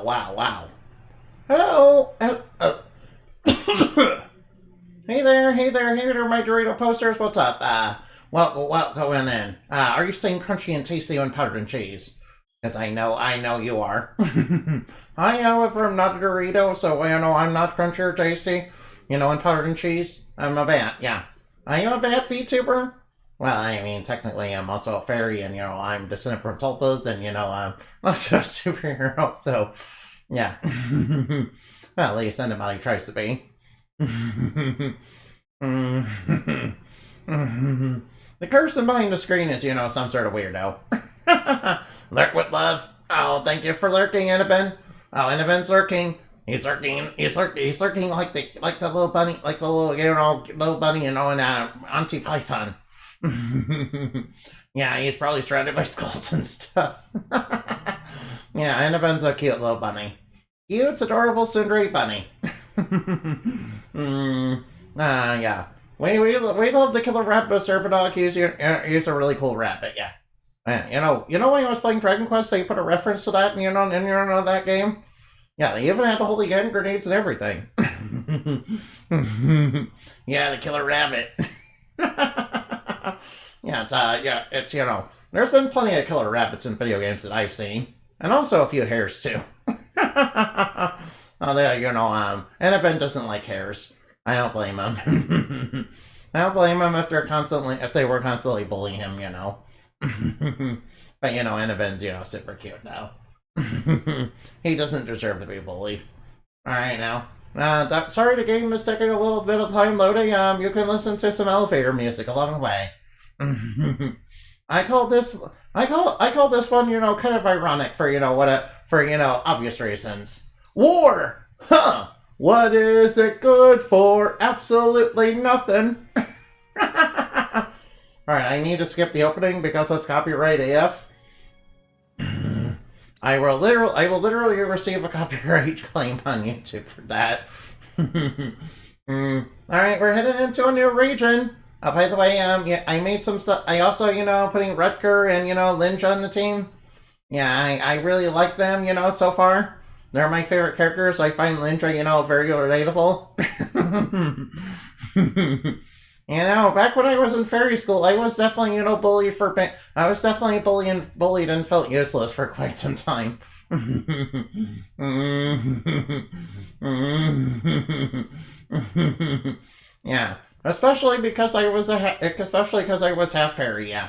wow. Hello! Hey there, my Dorito posters, what's up? Well, going in. Are you staying crunchy and tasty on powdered and cheese? Because I know you are. I, however, am not a Dorito, so, I'm not crunchy or tasty, and powdered and cheese. I'm a bat, yeah. I am a bat VTuber. Well, I mean, technically, I'm also a fairy, and, I'm descended from tulpas, and, I'm also a superhero, so, yeah. Well, at least anybody tries to be. The person behind the screen is, some sort of weirdo. Lurk with love. Oh, thank you for lurking, Annabin. Oh, Annabin's lurking. He's lurking like the little bunny, like the little, little bunny, in Auntie Python. Yeah, he's probably surrounded by skulls and stuff. Yeah, Annabin's a cute little bunny. Cute, adorable, tsundere bunny. Yeah. We love the killer rabbit of Serpentog. He's a really cool rabbit, yeah. When I was playing Dragon Quest, they put a reference to that in that game? Yeah, they even had the holy hand grenades and everything. Yeah, the killer rabbit. Yeah, it's there's been plenty of killer rabbits in video games that I've seen. And also a few hares, too. Annabin doesn't like hares. I don't blame him. I don't blame him if they were constantly bullying him, But, Annabin's, super cute now. He doesn't deserve to be bullied. Alright, now. Sorry the game is taking a little bit of time loading. You can listen to some elevator music along the way. I call this one, kind of ironic for, obvious reasons. War! Huh! What is it good for? Absolutely nothing. Alright, I need to skip the opening because it's copyright AF. I will literally receive a copyright claim on YouTube for that. Alright, we're heading into a new region. By the way, yeah, I made some stuff. I also, putting Rutger and, Linja on the team. Yeah, I really like them, so far. They're my favorite characters. I find Linja, very relatable. Back when I was in fairy school, I was definitely, bullied and felt useless for quite some time. Yeah, especially because I was half fairy. Yeah.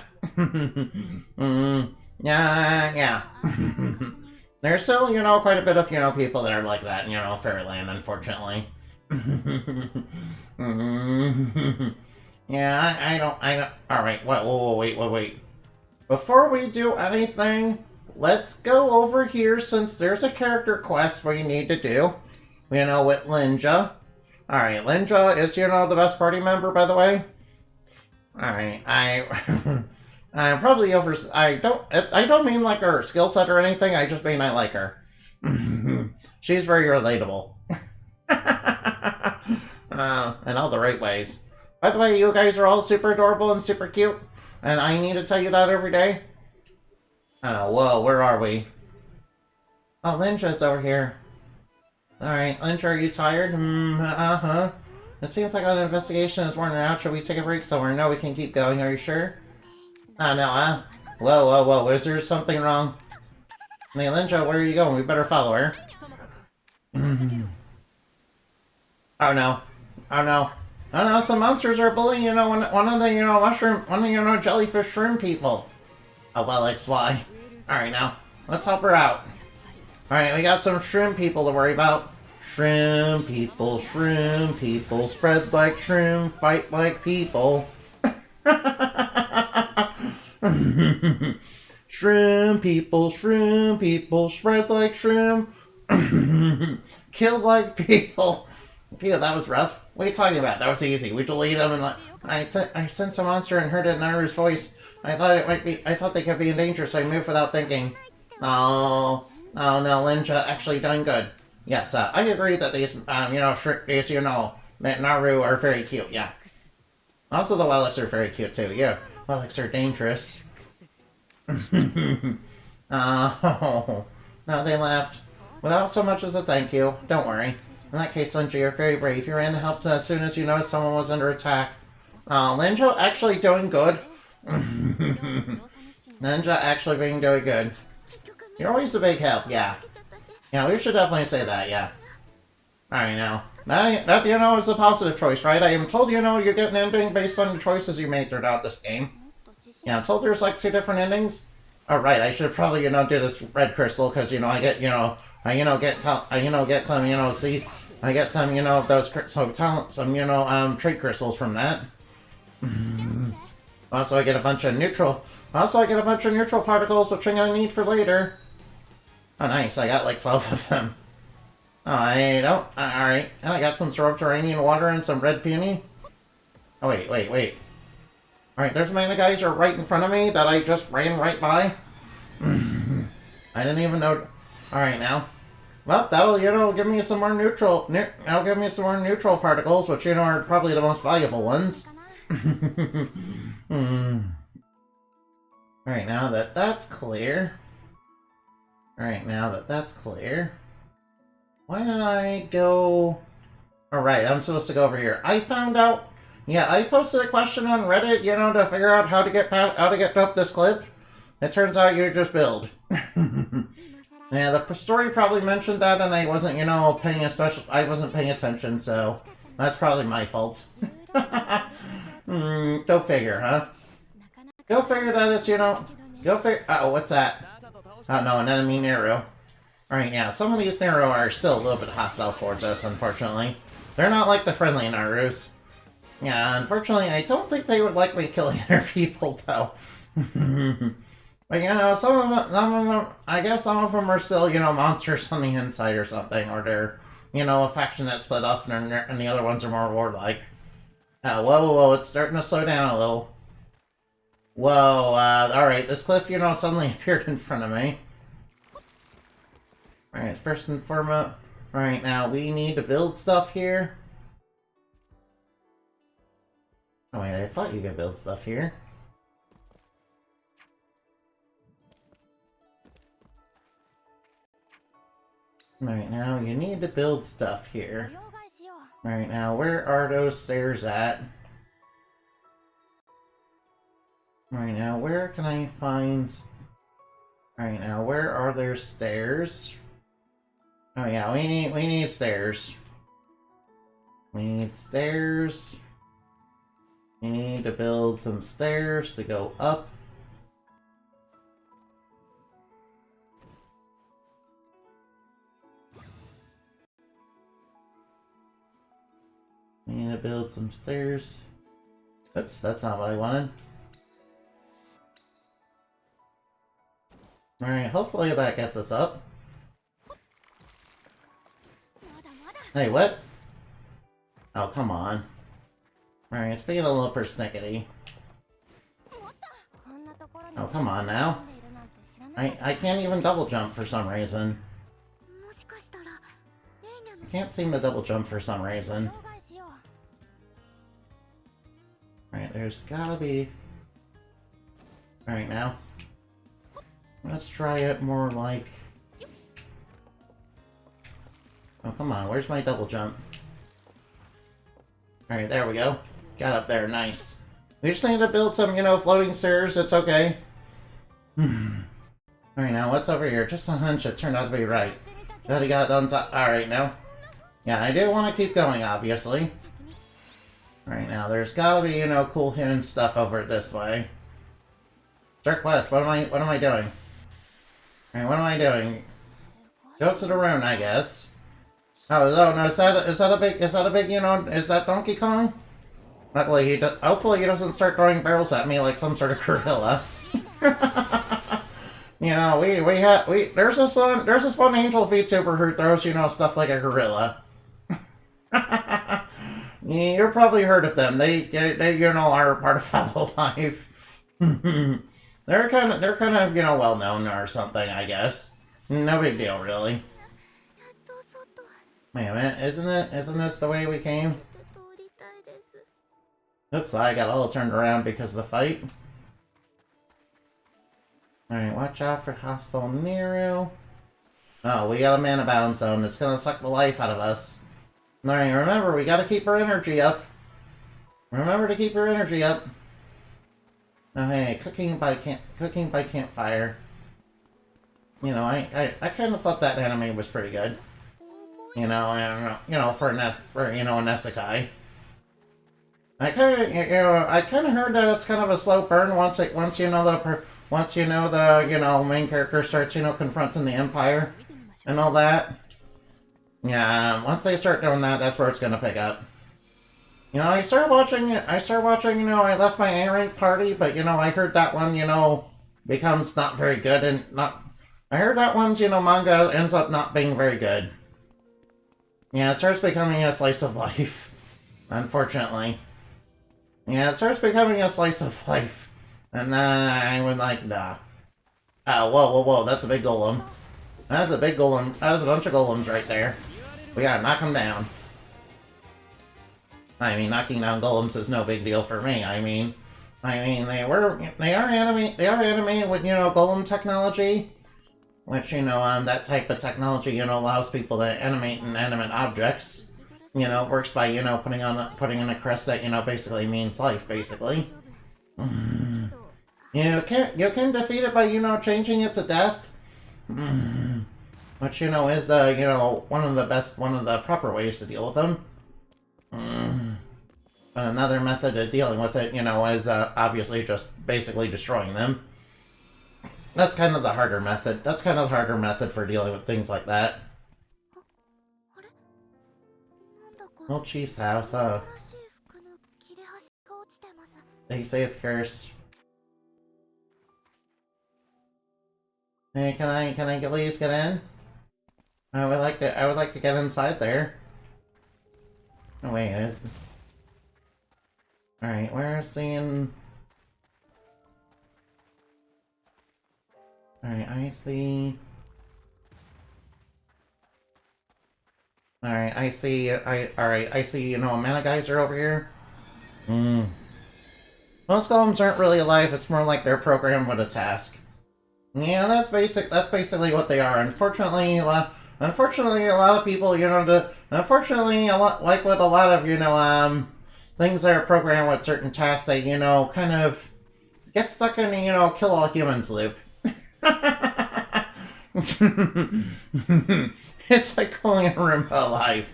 Yeah. There's still, quite a bit of, people that are like that in, Fairyland, unfortunately. Yeah, I don't, alright, wait. Before we do anything, let's go over here since there's a character quest we need to do, with Linja. Alright, Linja is, the best party member, by the way. Alright, I'm probably I don't mean like her skill set or anything, I just mean I like her. She's very relatable. In all the right ways. By the way, you guys are all super adorable and super cute, and I need to tell you that every day. Oh, whoa, where are we? Oh, Linja's over here. Alright, Linja, are you tired? Uh-huh. It seems like an investigation is worn out. Should we take a break somewhere? No, we can keep going. Are you sure? Oh, no, Whoa. Is there something wrong? Hey, Linja, where are you going? We better follow her. Oh, no. Some monsters are bullying, one of the, jellyfish shrimp people. Oh, well, XY. Alright, now, let's help her out. Alright, we got some shrimp people to worry about. Shrimp people, spread like shrimp, fight like people. Shrimp people, spread like shrimp. Kill like people. Phew, that was rough. What are you talking about? That was easy. We deleted them and I sensed a monster and heard it in Naru's voice. I thought they could be in danger, so I moved without thinking. Oh no, Linja actually done good. Yes, I agree that these, Naru are very cute, yeah. Also, the Wellix are very cute, too, yeah. Wellix are dangerous. Oh, no, they left. without so much as a thank you. Don't worry. In that case, Linja, you're very brave. You ran and helped as soon as you noticed someone was under attack. Linja actually doing good. Ninja actually being doing good. You're always a big help, yeah. Yeah, we should definitely say that, yeah. Alright, now. That, you know, is a positive choice, right? I am told, you know, you get an ending based on the choices you made throughout this game. Yeah, I'm told there's like 2 different endings. Oh, right, I should probably, you know, do this red crystal, because, you know, I get, you know, get some, you know, see, I get some, you know, those, some, you know, trait crystals from that. Also, I get a bunch of neutral particles, which I'm gonna need for later. Oh, nice, I got like 12 of them. Oh, alright, and I got some subterranean water and some red peony. Oh, wait. Alright, there's a man of guys are right in front of me that I just ran right by. I didn't even know. Alright, now. Well, that'll, you know, give me some more neutral particles, which, you know, are probably the most valuable ones. Alright, now that that's clear. Why did I go... Alright, I'm supposed to go over here. I found out... Yeah, I posted a question on Reddit, you know, to figure out how to get up this cliff. It turns out you just build. Yeah, the story probably mentioned that, and I wasn't, you know, I wasn't paying attention, so that's probably my fault. Go figure, huh? Go figure that it's, you know, uh-oh, what's that? Oh no, an enemy Nero. Alright, yeah, some of these Nero are still a little bit hostile towards us, unfortunately. They're not like the friendly Narus. Yeah, unfortunately, I don't think they would like me killing their people, though. But, you know, some of them, I guess some of them are still, you know, monsters on the inside or something, or they're, you know, a faction that split off, and the other ones are more warlike. Whoa, it's starting to slow down a little. Whoa, alright, this cliff, you know, suddenly appeared in front of me. Alright, first and foremost, right now, we need to build stuff here. Oh wait, I thought you could build stuff here. Alright, now, you need to build stuff here. Alright, now, where are those stairs at? Alright, now, where can I find... Alright, now, where are there stairs? Oh yeah, we need stairs. We need stairs. We need to build some stairs to go up. We need to build some stairs. Oops, that's not what I wanted. Alright, hopefully that gets us up. Hey, what? Oh, come on. Alright, it's being a little persnickety. Oh, come on now. I can't even double jump for some reason. I can't seem to double jump for some reason. Alright, there's gotta be... Alright, now. Let's try it more like... Oh, come on, where's my double jump? Alright, there we go. Got up there, nice. We just need to build some, you know, floating stairs, it's okay. Alright, now, what's over here? Just a hunch, it turned out to be right. That he got done. Alright, now. Yeah, I do want to keep going, obviously. Alright, now, there's gotta be, you know, cool hidden stuff over this way. Dark West, what am I doing? Alright, what am I doing? Go to the rune, I guess. Oh no, is that a big, you know, is that Donkey Kong? Luckily, hopefully he doesn't start throwing barrels at me like some sort of gorilla. You know, there's this one angel VTuber who throws, you know, stuff like a gorilla. You've probably heard of them. They you know, are part of Hollow Life. They're kind of, you know, well known or something, I guess. No big deal, really. Wait a minute, isn't this the way we came? Oops, I got all turned around because of the fight. Alright, watch out for hostile Nero. Oh, we got a mana bound zone. It's gonna suck the life out of us. Alright, remember, we gotta keep our energy up. Remember to keep your energy up. Oh, hey, cooking by campfire. You know, I kind of thought that anime was pretty good. You know, and for an isekai. I kind of heard that it's kind of a slow burn once you know the main character starts confronting the Empire and all that. Yeah, once they start doing that, that's where it's gonna pick up. You know, I started watching, I left my A-rank party, but, I heard that one, becomes not very good, and I heard that one's, manga ends up not being very good. Yeah, it starts becoming a slice of life, unfortunately. Yeah, it starts becoming a slice of life, and then I was like, nah. Oh, whoa, that's a big golem. That's a big golem, that's a bunch of golems right there. We gotta knock them down. I mean, knocking down golems is no big deal for me. I mean, they are animated with, golem technology, which, that type of technology, allows people to animate inanimate objects. Works by, putting in a crest that, basically means life, basically. You can defeat it by, changing it to death. Which, is the, one of the proper ways to deal with them. But another method of dealing with it, is obviously just basically destroying them. That's kind of the harder method. That's kind of the harder method for dealing with things like that. Old Chief's house, They say it's cursed. Hey, can I please get in? I would like to get inside there. Oh wait, is. Alright, we're seeing. Alright, I see. Alright, I see. Alright, I see. Mana geyser over here. Most golems aren't really alive. It's more like they're programmed with a task. Yeah, that's basically what they are. Unfortunately, a lot of people, like with a lot of, things that are programmed with certain tasks, they, kind of get stuck in, kill all humans loop. It's like calling a Roomba alive.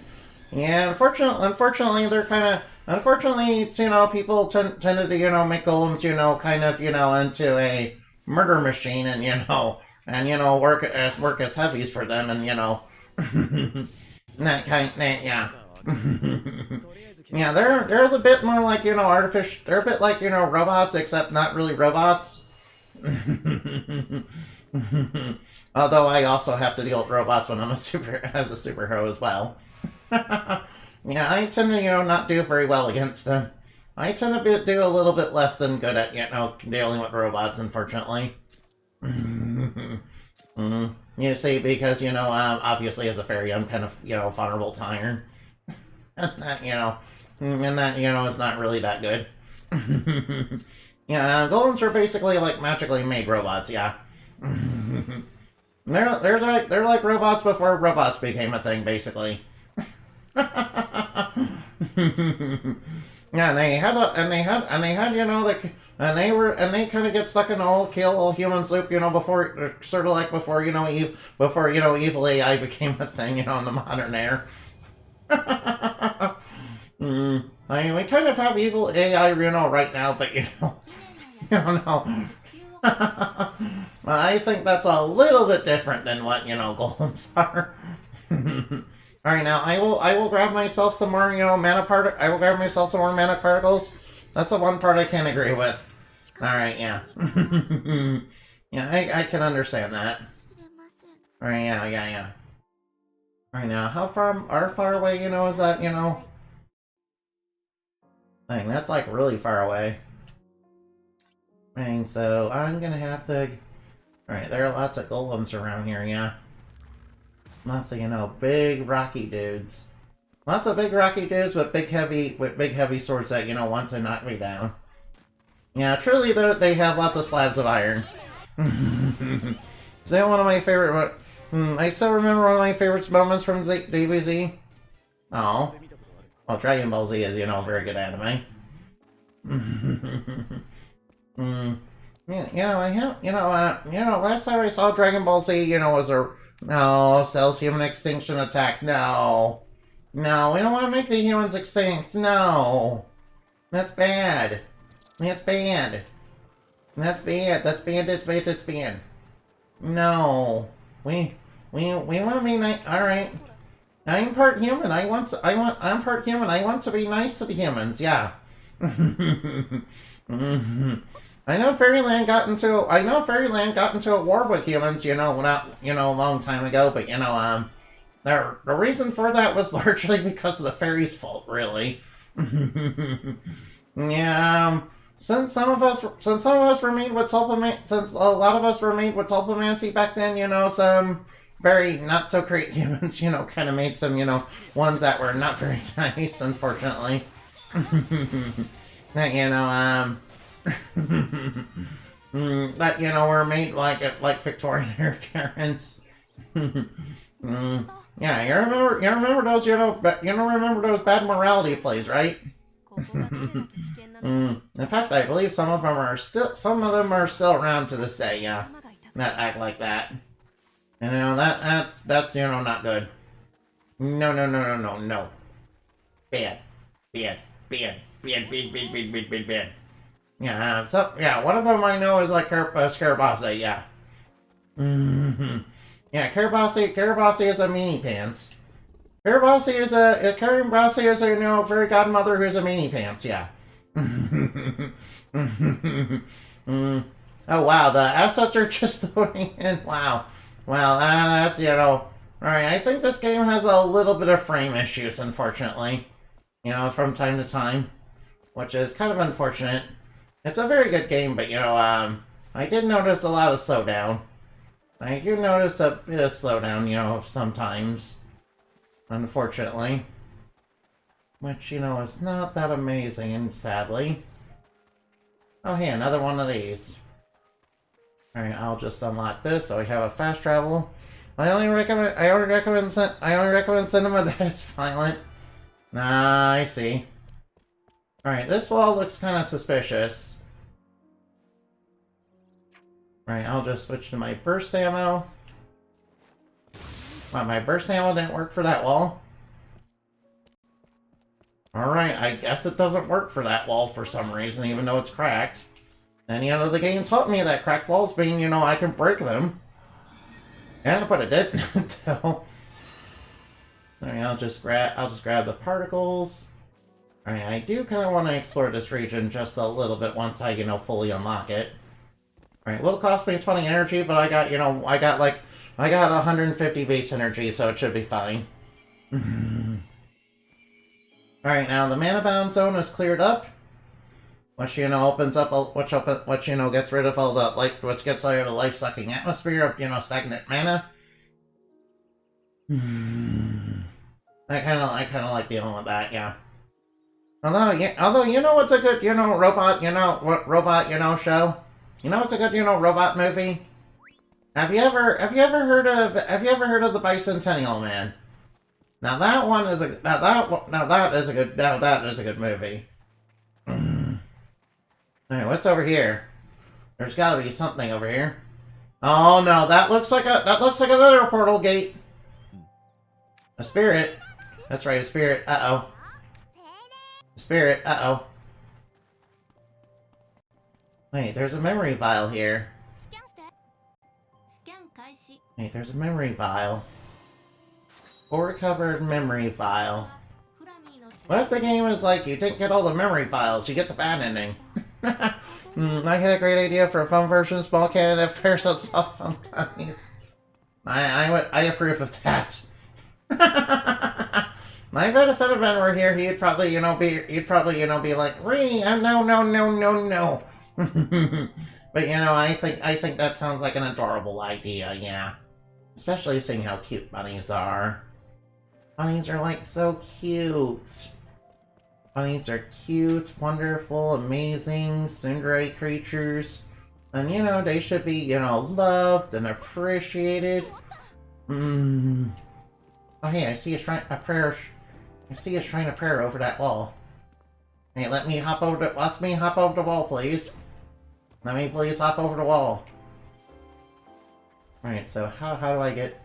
Yeah, unfortunately, they're kind of, people tended to, make golems, kind of, into a murder machine, and work as heavies for them, and yeah. Yeah, they're a bit more like artificial. They're a bit like robots, except not really robots. Although I also have to deal with robots when I'm as a superhero as well. Yeah, I tend to not do very well against them. I tend to do a little bit less than good at, dealing with robots, unfortunately. You see, because, obviously as a fairy, I'm kind of, vulnerable to iron. And that, is not really that good. Yeah, golems are basically, like, magically made robots, yeah. They're like robots before robots became a thing, basically. Yeah, they kind of get stuck in the whole kill all humans loop, before, sort of like before, evil AI became a thing, in the modern era. I mean, we kind of have evil AI, right now, but, no. But I think that's a little bit different than what, golems are. Alright, now I will grab myself some more, I will grab myself some more mana particles. That's the one part I can't agree with. Alright, yeah. Yeah, I can understand that. Alright, yeah. Alright, now, how far away, is that, Dang, that's like really far away. Dang, so I'm gonna have to... Alright, there are lots of golems around here, yeah. Lots of, big rocky dudes. Lots of big rocky dudes with big heavy swords that, want to knock me down. Yeah, truly, they have lots of slabs of iron. So one of my favorite I still remember one of my favorite moments from DBZ. Oh. Well, Dragon Ball Z is, a very good anime. Last time I saw Dragon Ball Z, was a... No, Cell's human extinction attack. No. No, we don't want to make the humans extinct. No. That's bad. That's bad. That's bad. That's bad. That's bad. That's bad. No. We want to be nice. Alright. I'm part human. I'm part human. I want to be nice to the humans. Yeah. I know Fairyland got into a war with humans, a long time ago, but the reason for that was largely because of the fairies' fault, really. Yeah, since a lot of us were made with tulpamancy back then, some very not so great humans, kind of made some, ones that were not very nice, unfortunately. That, that, were made like Victorian era Karens. Yeah, you remember those, remember those bad morality plays, right? In fact, I believe some of them are still around to this day, yeah. That act like that. And that's not good. No. Bad. Yeah, one of them I know is like Karabase, yeah. Yeah, Karabase is a meanie pants. Karabase is a fairy godmother who's a meanie pants, yeah. Oh wow, the assets are just loading in. Wow. Well, that's, alright, I think this game has a little bit of frame issues, unfortunately. From time to time. Which is kind of unfortunate. It's a very good game, but, I did notice a lot of slowdown. I do notice a bit of slowdown, sometimes. Unfortunately. Which, is not that amazing, sadly. Oh, hey, another one of these. Alright, I'll just unlock this so we have a fast travel. I only recommend cinema that is violent. Nah, I see. Alright, this wall looks kind of suspicious. Alright, I'll just switch to my burst ammo. Wow, my burst ammo didn't work for that wall. Alright, I guess it doesn't work for that wall for some reason, even though it's cracked. And, the game taught me that cracked walls being, I can break them. And, but it didn't, though. Alright, I'll just grab the particles. Alright, I do kind of want to explore this region just a little bit once I, fully unlock it. Alright, will cost me 20 energy, but I got 150 base energy, so it should be fine. Alright, now the mana bound zone is cleared up. Which, opens up, which, gets rid of all the, which gets rid of the life-sucking atmosphere of, stagnant mana. I kind of like dealing with that, yeah. Although, what's a good, robot, show? What's a good, robot movie? Have you ever heard of the Bicentennial Man? Now that is a good movie. Alright, what's over here? There's gotta be something over here. Oh no, that looks like another portal gate. A spirit. That's right, a spirit. Uh-oh. A spirit. Uh-oh. Wait, there's a memory vial here. Wait, there's a memory vial. Full recovered memory vial. What if the game is like, you didn't get all the memory files, you get the bad ending? I had a great idea for a phone version of Small Cannon that fares out soft phone companies. I approve of that. I bet if it had been were here, he'd probably, be like, no. But, I think that sounds like an adorable idea, yeah. Especially seeing how cute bunnies are. Bunnies are, like, so cute. Bunnies are cute, wonderful, amazing, tsundere creatures. And, they should be, loved and appreciated. Mm. Oh, hey, I see a shrine, a prayer. I see a shrine of prayer over that wall. Hey, let me hop over the wall, please. Let me please hop over the wall. Alright, so how do I get...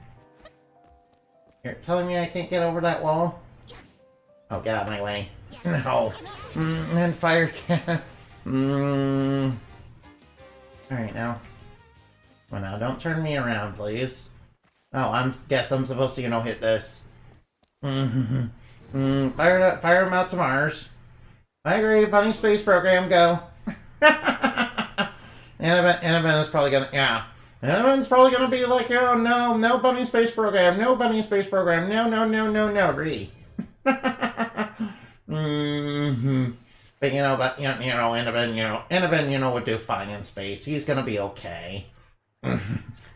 You're telling me I can't get over that wall? Oh, get out of my way. No. And fire cannon. Alright, now. Well, now, don't turn me around, please. Oh, guess I'm supposed to, you know, hit this. Fire him out to Mars. I agree, Bunny Space Program, go. Annabelle is probably gonna, yeah. Annabelle's probably gonna be like, oh no, no Bunny Space Program, no Bunny Space Program, no, re. But you know, Annabelle, would do fine in space. He's gonna be okay.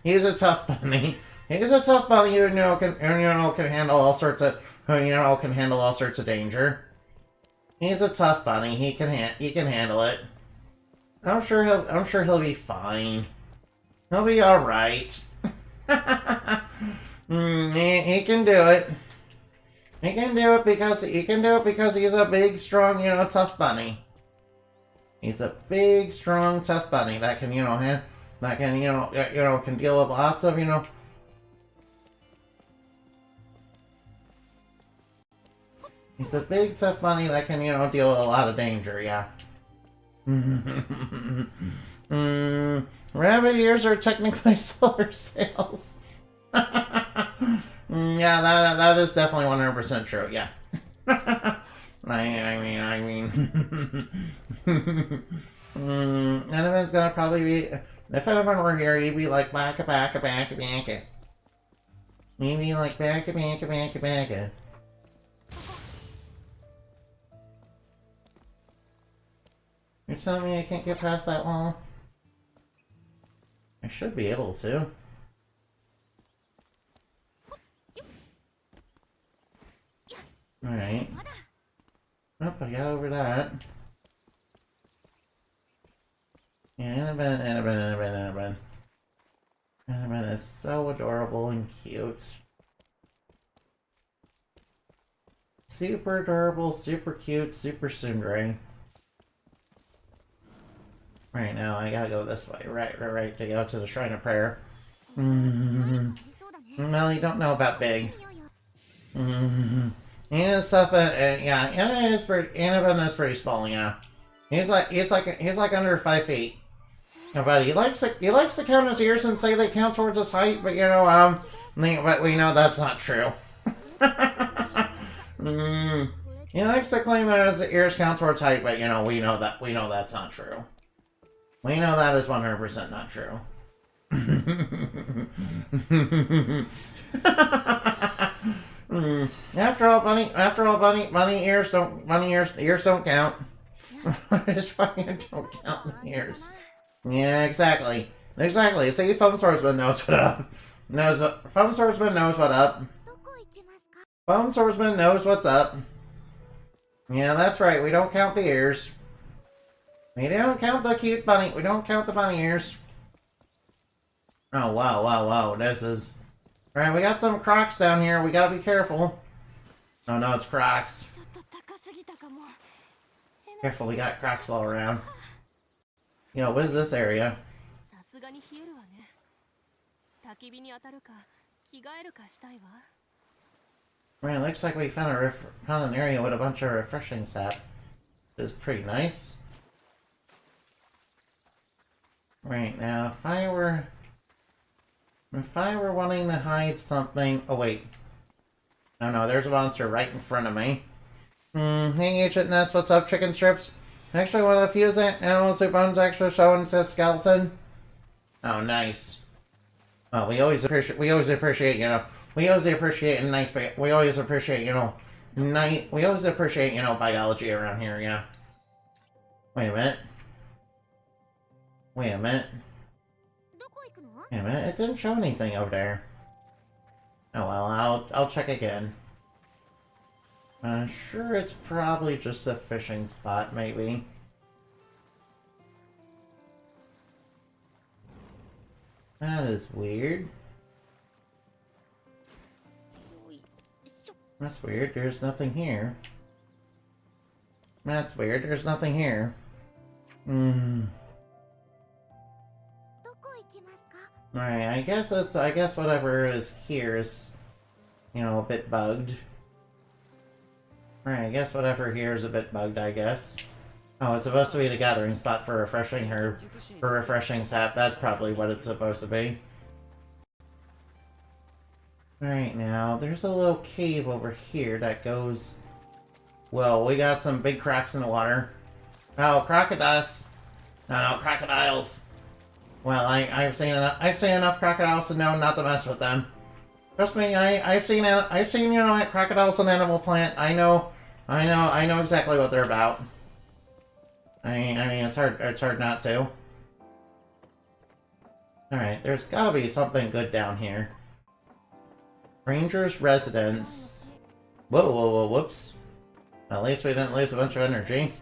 He's a tough bunny. He's a tough bunny, can handle all sorts of, can handle all sorts of danger. He's a tough bunny. He can handle it. I'm sure he'll be fine. He'll be all right. He can do it. He can do it because he's a big, strong, tough bunny. He's a big, strong, tough bunny that can, can deal with lots of, He's a big, tough bunny that can, deal with a lot of danger, yeah. Rabbit ears are technically solar sails. Yeah, that is definitely 100% true, yeah. I mean... Annabelle's gonna probably be... If anyone were here, he'd be like, backa. He'd be like, backa. You're telling me I can't get past that wall? I should be able to. Alright. Oh, I got over that. Yeah, Annabelle. Annabelle is so adorable and cute. Super adorable, super cute, super tsundere. Right now, I gotta go this way. Right, to go to the Shrine of Prayer. Well, you don't know about Big. And stuff, yeah, Annabelle is pretty small, yeah. He's like under 5 feet. But he likes to count his ears and say they count towards his height, but but we know that's not true. He likes to claim that his ears count towards height, but we know that's not true. We know that is 100% not true. After all, bunny ears don't count. Just fucking don't count the ears. Yeah, exactly. See, Foam Swordsman knows what up. Foam Swordsman knows what up. Foam Swordsman knows what's up. Yeah, that's right. We don't count the ears. We don't count the cute bunny. We don't count the bunny ears. Oh, wow. This is... Alright, we got some Crocs down here. We gotta be careful. Oh, no, it's Crocs. Careful, we got Crocs all around. What is this area? Right, looks like we found an area with a bunch of refreshing sap. Which is pretty nice. Right, now, if I were wanting to hide something... Oh, wait. No, there's a monster right in front of me. Hey, Ancient Nest, what's up, chicken strips? Actually, one of the few animals who bones actually showing a skeleton. Oh, nice. Well, we always appreciate, we always appreciate biology around here, yeah. Wait a minute. It didn't show anything over there. Oh well, I'll check again. Sure, it's probably just a fishing spot, maybe. That is weird. That's weird. There's nothing here. That's weird. There's nothing here. Alright, I guess whatever is here is, you know, a bit bugged. Alright, I guess whatever here is a bit bugged, I guess. Oh, it's supposed to be the gathering spot for refreshing sap. That's probably what it's supposed to be. Alright, now, there's a little cave over here that goes... Well, we got some big cracks in the water. Oh, crocodiles! No, crocodiles! Well, I've seen enough crocodiles to know not to mess with them. Trust me, I've seen you know, crocodiles on Animal Planet. I know exactly what they're about. I mean, it's hard not to. Alright, there's gotta be something good down here. Ranger's residence. Whoa, whoops. At least we didn't lose a bunch of energy.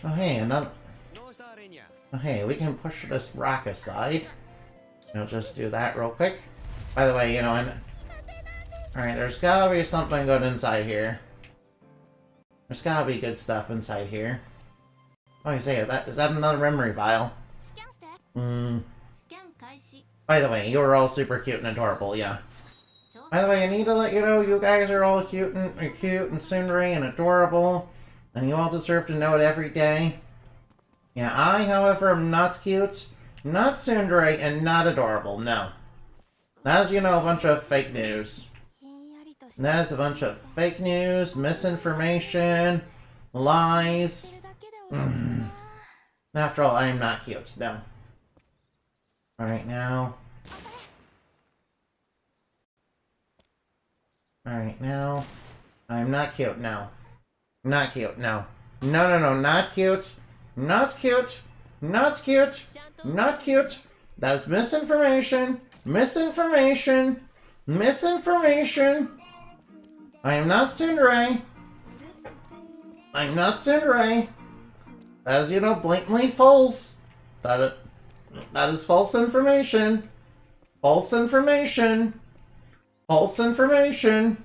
Oh hey, another... Oh hey, we can push this rock aside. We'll just do that real quick. By the way, you know, alright, there's gotta be something good inside here. There's gotta be good stuff inside here. Oh, you say, is that another memory file? By the way, you're all super cute and adorable, yeah. By the way, I need to let you know you guys are all cute and tsundere and adorable, and you all deserve to know it every day. Yeah, I, however, am not cute, not tsundere, and not adorable, no. That is, you know, a bunch of fake news. That is a bunch of fake news, misinformation, lies. After all, I am not cute, no. Alright, now. Alright, now. I'm not cute, no. Not cute, no. No, not cute. Not cute. Not cute. Not cute. That is misinformation. Misinformation. Misinformation. I am not tsundere. I'm not tsundere. That is, you know, blatantly false. That is false information. False information. False information.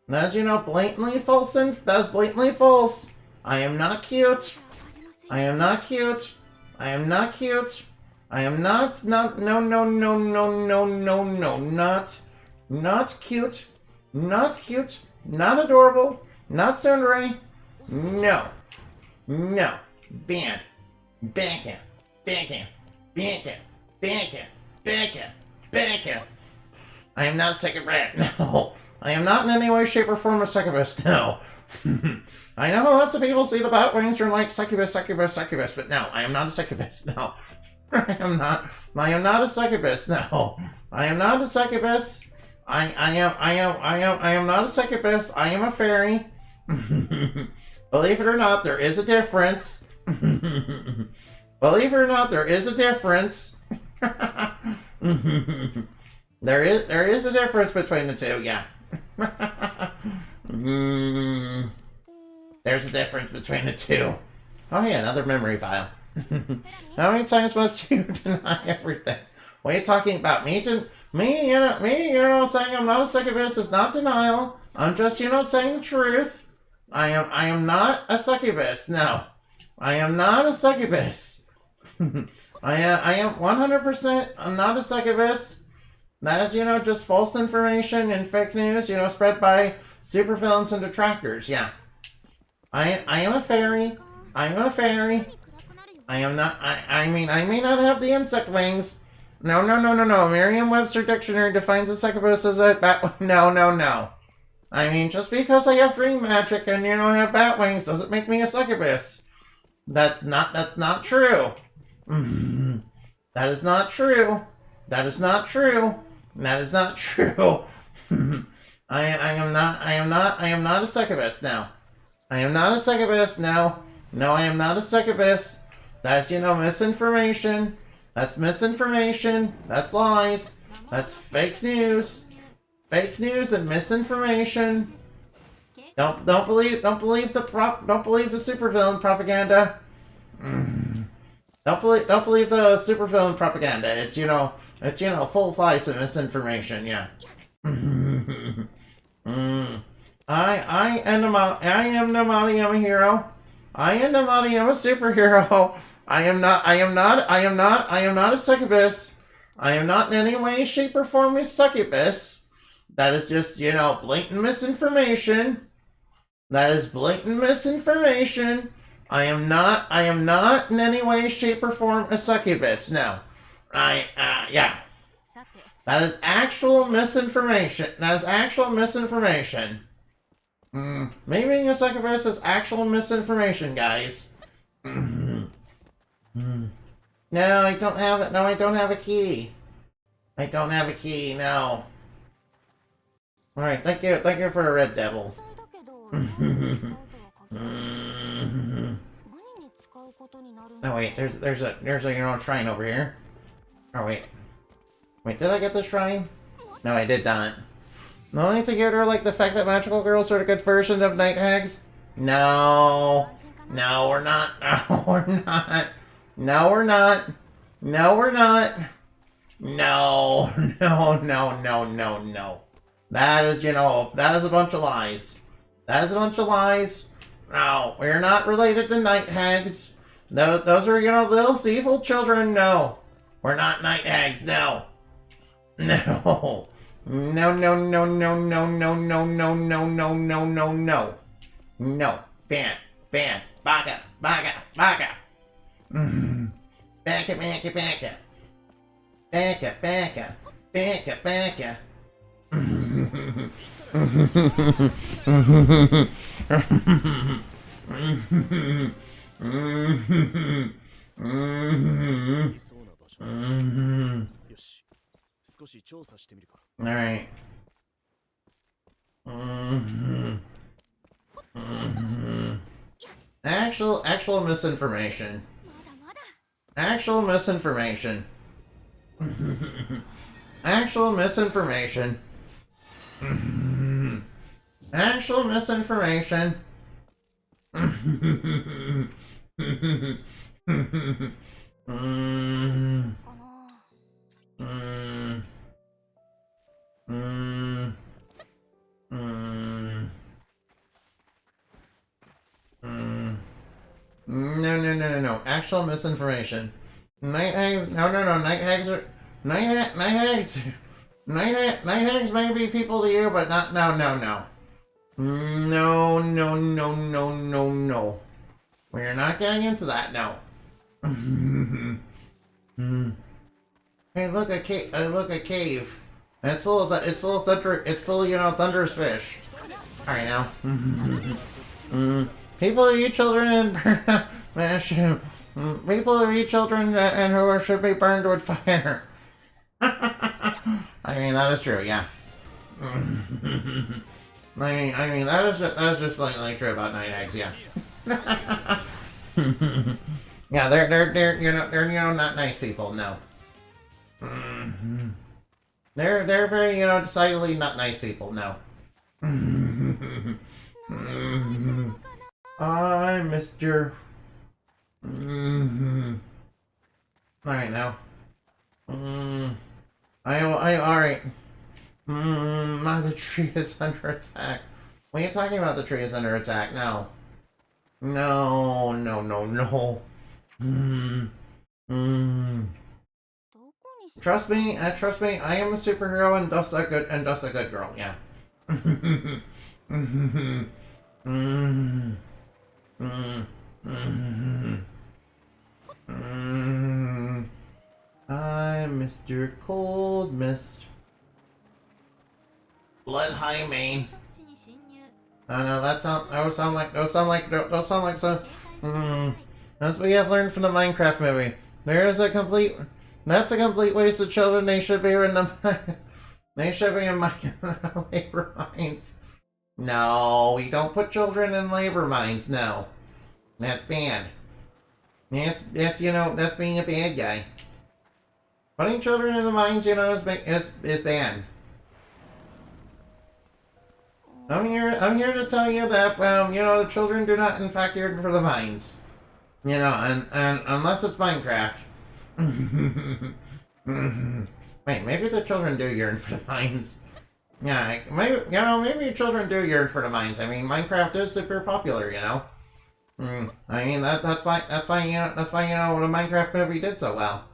That is, you know, blatantly false. That is blatantly false. I am not cute. I am not cute. I am not cute. I am not not cute. Not cute. Not adorable. Not tsundere. No. No. Banned. Back it. Back it. Back it. Back it. Back it. Back it. I am not a second rat, no. I am not in any way, shape, or form a succubus, no. I know lots of people see the bat wings and like succubus, but no, I am not a succubus, no. I am not a succubus, no. I am not a succubus. I am not a succubus. I am a fairy. Believe it or not, there is a difference. Believe it or not, there is a difference. There is a difference between the two, yeah. There's a difference between the two. Oh yeah, another memory file. How many times must you deny everything? What are you talking about? Me, you know, saying I'm not a succubus is not denial. I'm just, you know, saying the truth. I am not a succubus. No, I am not a succubus. I am 100%. I'm not a succubus. That is, you know, just false information and fake news, you know, spread by supervillains and detractors, yeah. I am a fairy. I am a fairy. I am not, I mean, I may not have the insect wings. No. Merriam-Webster Dictionary defines a succubus as a bat. No. I mean, just because I have dream magic and, you know, have bat wings doesn't make me a succubus. That's not true. That is not true. That is not true. That is not true. I am not a succubus now. I am not a succubus now. No, I am not a succubus. That's, you know, misinformation. That's misinformation. That's lies. That's fake news. Fake news and misinformation. Don't believe the supervillain propaganda. Don't believe the supervillain propaganda. It's, you know, full of lies and misinformation, yeah. I am Namadi, I'm a hero. I am Namadi, I'm a superhero. I am not a succubus. I am not in any way, shape, or form a succubus. That is just, blatant misinformation. That is blatant misinformation. I am not in any way, shape, or form a succubus. No. Yeah. That is actual misinformation. That is actual misinformation. Me being a succubus is actual misinformation, guys. No, I don't have it. No, I don't have a key. I don't have a key, no. Alright, thank you for the red devil. Oh wait, there's a shrine over here. Oh wait. Wait, did I get the shrine? No, I did not. The only thing you ever like the fact that magical girls are a good version of night hags? No. No, we're not. No, we're not. No, we're not. No, we're not. No. No. That is, that is a bunch of lies. That is a bunch of lies. No, we're not related to night hags. Those are, those evil children. No. We're not night hags. No. No. No. No. Ban. Baga. Baka. Alright. Actual misinformation. Actual misinformation. Actual misinformation. Actual misinformation. No. Actual misinformation. Night hags. No. Night hags are. Night hags. Night hags may be people to you, but not. No. No. We're not getting into that. No. Hey, look a cave. Look a cave. It's full of thunder. It's full of, thunderous fish. All right now. People who eat children and people who eat children and who should be burned with fire. I mean, that is true. Yeah. I mean that is just blatantly true about night hags. Yeah. Yeah, they're not nice people. No. They're very decidedly not nice people. No. I missed your. Alright now. Alright. The tree is under attack. What are you talking about? The tree is under attack? No. No. Trust me, I am a superhero and thus a good girl, yeah. I'm Mr. Cold Mist. Blood High Mane. I don't know, that sound like some. That's what we have learned from the Minecraft movie. That's a complete waste of children. They should be in labor mines. No, we don't put children in labor mines. No, that's banned. That's being a bad guy. Putting children in the mines, is banned. I'm here to tell you that, the children do not in fact yearn for the mines. And unless it's Minecraft. Wait, maybe the children do yearn for the mines. Yeah, maybe, maybe children do yearn for the mines. I mean, Minecraft is super popular, you know? I mean, that's why, that's why, the Minecraft movie did so well.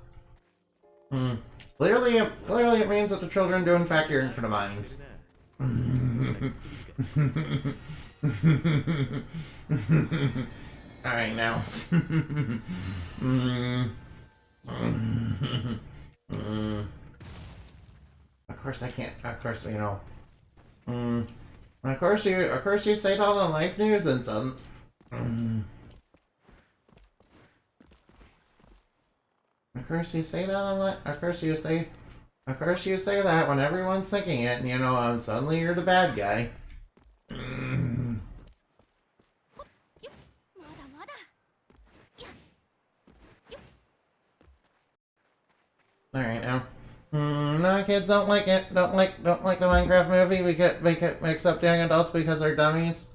Clearly it means that the children do in fact yearn for the mines. Alright, now. Of course I can't, of course, of course you say that on live news and some. Of course you say that on of course you say that when everyone's thinking it, and suddenly you're the bad guy. Alright now. No, kids don't like it. Don't like the Minecraft movie. We get make it mix up young adults because they're dummies.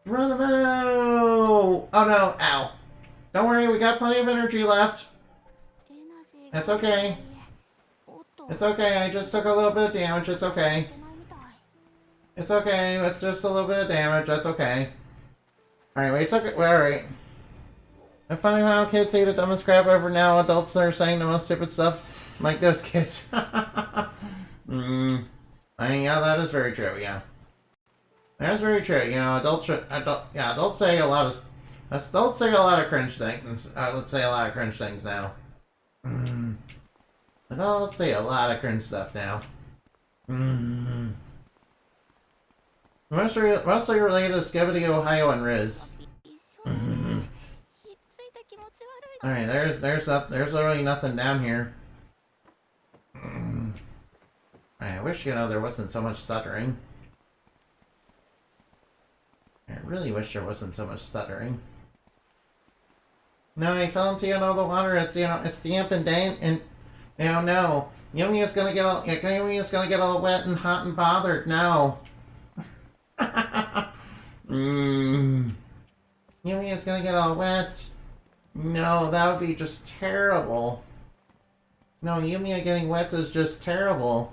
Geronimo! Oh no, ow. Don't worry, we got plenty of energy left. It's okay. It's okay, I just took a little bit of damage, it's okay. It's okay, it's just a little bit of damage, that's okay. Alright, we took it, alright. I find how kids say the dumbest crap ever now, adults are saying the most stupid stuff, like those kids. I mean, yeah, that is very true, yeah. That's very true, adults say a lot of cringe things, let's say a lot of cringe things now. Adults say a lot of cringe stuff now. Mostly related to Skibidi, Ohio, and Riz. Alright, there's literally nothing down here. I wish, there wasn't so much stuttering. I really wish there wasn't so much stuttering. No, I fell into, the water. It's, it's damp and dank, and, no. Yumia's gonna get all wet and hot and bothered now. Yumia's gonna get all wet. No, that would be just terrible. No, Yumia getting wet is just terrible.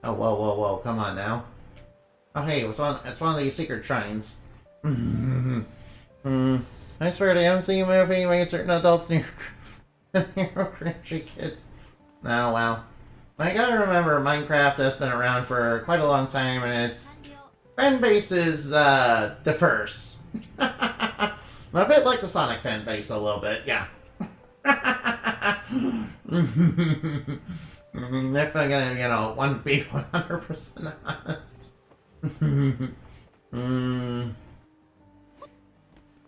Oh, whoa, whoa, whoa, come on now. Oh, hey, it's one of these secret shrines. I swear the MCU movie made certain adults near cringy kids. Oh, well. I gotta remember, Minecraft has been around for quite a long time, and its fan base is, diverse. A bit like the Sonic fan base, a little bit, yeah. If I'm gonna, be 100% honest.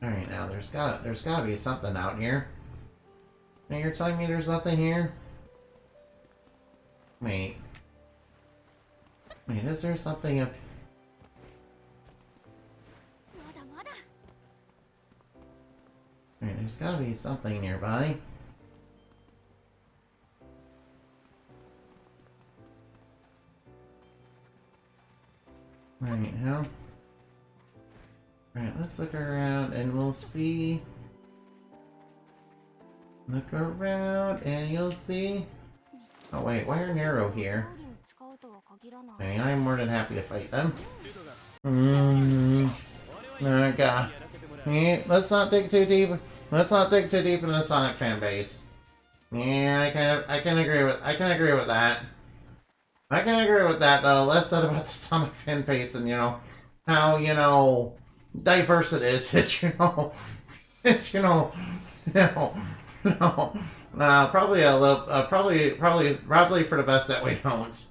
Alright, now there's gotta be something out here. Now you're telling me there's nothing here? Wait, is there something up? Alright, there's gotta be something nearby. Right now. Alright, let's look around and we'll see. Look around and you'll see. Oh wait, why are Nero here? I mean, I'm more than happy to fight them. Oh god. Let's not dig too deep. Let's not dig too deep into the Sonic fan base. Yeah, I can agree with that. I can agree with that, though. Less said about the Sonic fan base and, how, diverse it is. It's, probably a little, probably for the best that we don't,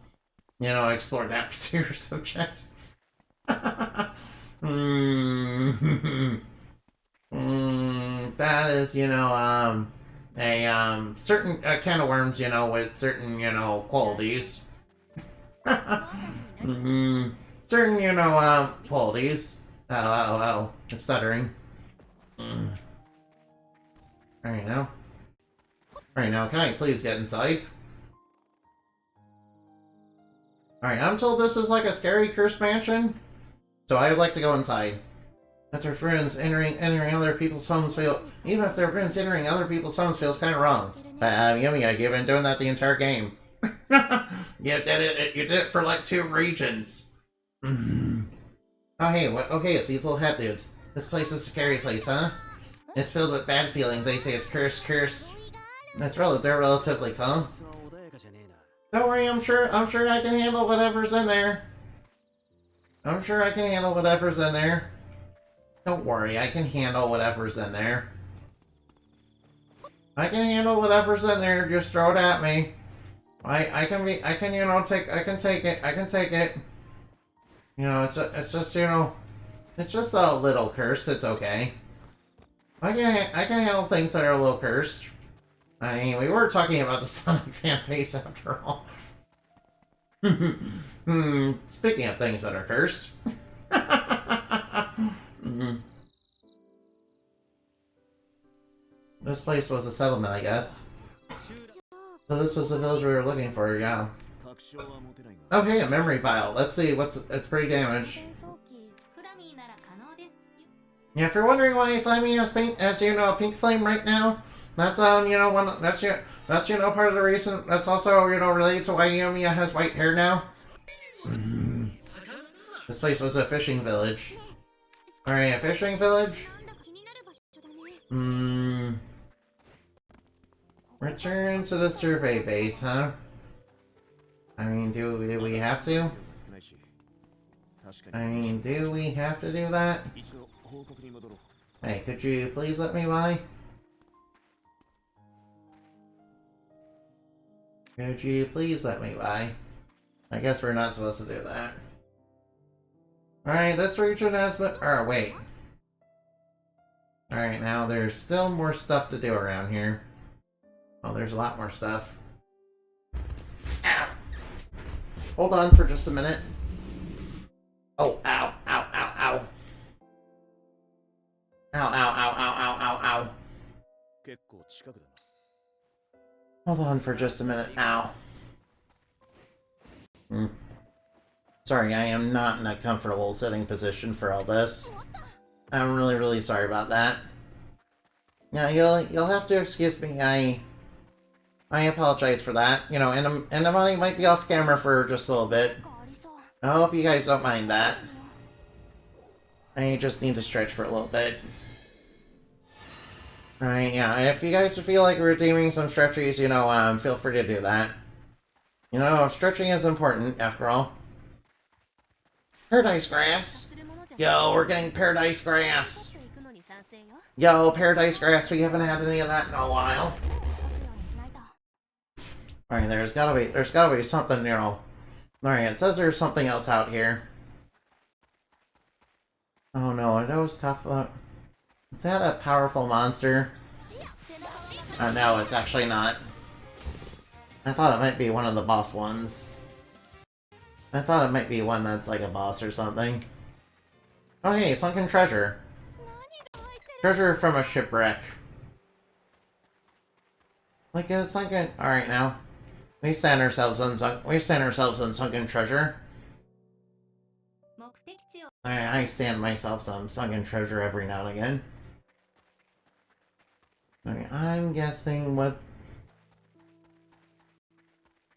explore that particular subject. That is, a certain can of worms, with certain, qualities. Certain, qualities. Oh, it's stuttering. Alright now. Alright now, can I please get inside? Alright, I'm told this is like a scary cursed mansion, so I would like to go inside. If there's ruins entering other people's homes even if there are ruins entering other people's homes feels kind of wrong. Yumia, you've been doing that the entire game. You did it for like 2 regions. Oh hey, it's these little head dudes. This place is a scary place, huh? It's filled with bad feelings. They say it's cursed. They're relatively calm. Don't worry, I'm sure I can handle whatever's in there. Don't worry, I can handle whatever's in there. Just throw it at me. I can take it. You know, it's just a little cursed. It's okay. I can handle things that are a little cursed. I mean, we were talking about the Sonic fan base after all. Speaking of things that are cursed. This place was a settlement, I guess. So this was the village we were looking for, yeah. Oh hey, a memory file. Let's see, it's pretty damaged. Yeah, if you're wondering why Flamey has a pink flame right now, that's part of the reason. That's also, related to why Yumia has white hair now. This place was a fishing village. Alright, a fishing village? Return to the survey base, huh? I mean, do we have to? Do we have to do that? Hey, could you please let me by? Could you please let me by? I guess we're not supposed to do that. Alright, this region has been... Oh, wait. Alright, now there's still more stuff to do around here. Oh, there's a lot more stuff. Ow! Hold on for just a minute. Oh, ow, ow, ow, ow. Ow, ow, ow, ow, ow, ow, ow. Hold on for just a minute. Ow. Sorry, I am not in a comfortable sitting position for all this. I'm really, really sorry about that. Yeah, you'll have to excuse me. I apologize for that. And the money might be off camera for just a little bit. I hope you guys don't mind that. I just need to stretch for a little bit. Right, yeah, if you guys feel like redeeming some stretchies, feel free to do that. Stretching is important, after all. Paradise grass! Yo, we're getting paradise grass! Yo, paradise grass, we haven't had any of that in a while. Alright, there's gotta be something, Alright, it says there's something else out here. Oh no, are those tough? Is that a powerful monster? No, it's actually not. I thought it might be one of the boss ones. I thought it might be one that's like a boss or something. Oh hey, sunken treasure. Treasure from a shipwreck. Like a sunken... Alright now. We stand ourselves on sunken treasure. I stand myself some sunken treasure every now and again. Alright, I'm guessing what...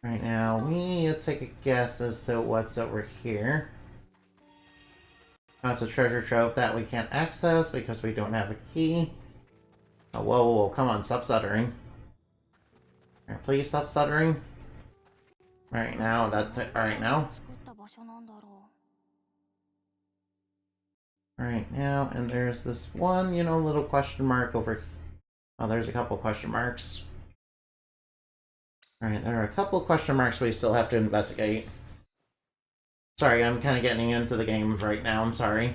Right now, we need to take a guess as to what's over here. That's a treasure trove that we can't access because we don't have a key. Oh, whoa, come on, stop stuttering. Alright, please stop stuttering. Alright now, alright now. Alright now, and there's this one, little question mark over here. Oh, there's a couple question marks. Alright, there are a couple question marks we still have to investigate. Sorry, I'm kind of getting into the game right now, I'm sorry.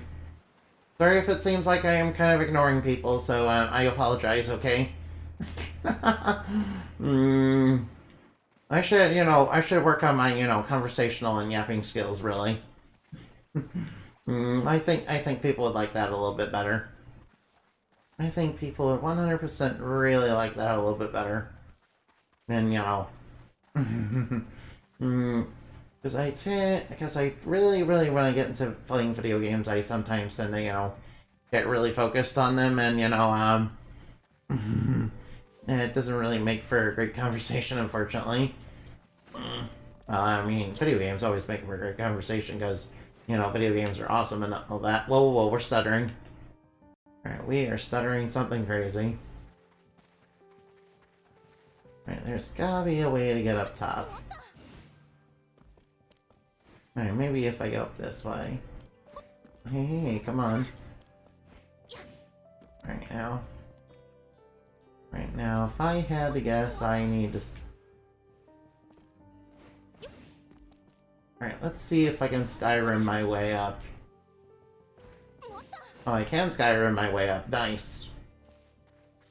Sorry if it seems like I am kind of ignoring people, so I apologize, okay? I should work on my, conversational and yapping skills, really. I think people would like that a little bit better. I think people would 100% really like that a little bit better. And, because I really, really, when I get into playing video games, I sometimes tend to, get really focused on them, and and it doesn't really make for a great conversation, unfortunately. I mean, video games always make for a great conversation because, video games are awesome and all that. Whoa, whoa, whoa, we're stuttering. Alright, we are stuttering something crazy. Alright, there's gotta be a way to get up top. Alright, maybe if I go up this way. Hey, come on. Right now. Right now, if I had to guess, I need to... Alright, let's see if I can Skyrim my way up. Oh, I can Skyrim my way up. Nice.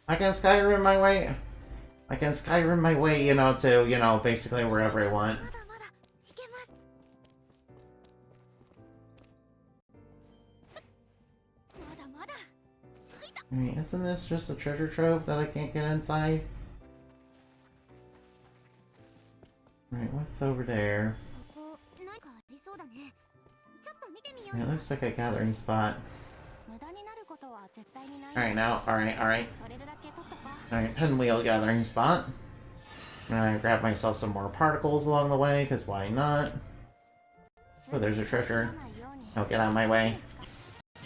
I can Skyrim my way... I can Skyrim my way, to, basically wherever I want. Alright, isn't this just a treasure trove that I can't get inside? Alright, what's over there? It looks like a gathering spot. Alright, now, alright. Alright, pinwheel gathering spot. I grab myself some more particles along the way, because why not? Oh, there's a treasure. Oh, get out of my way.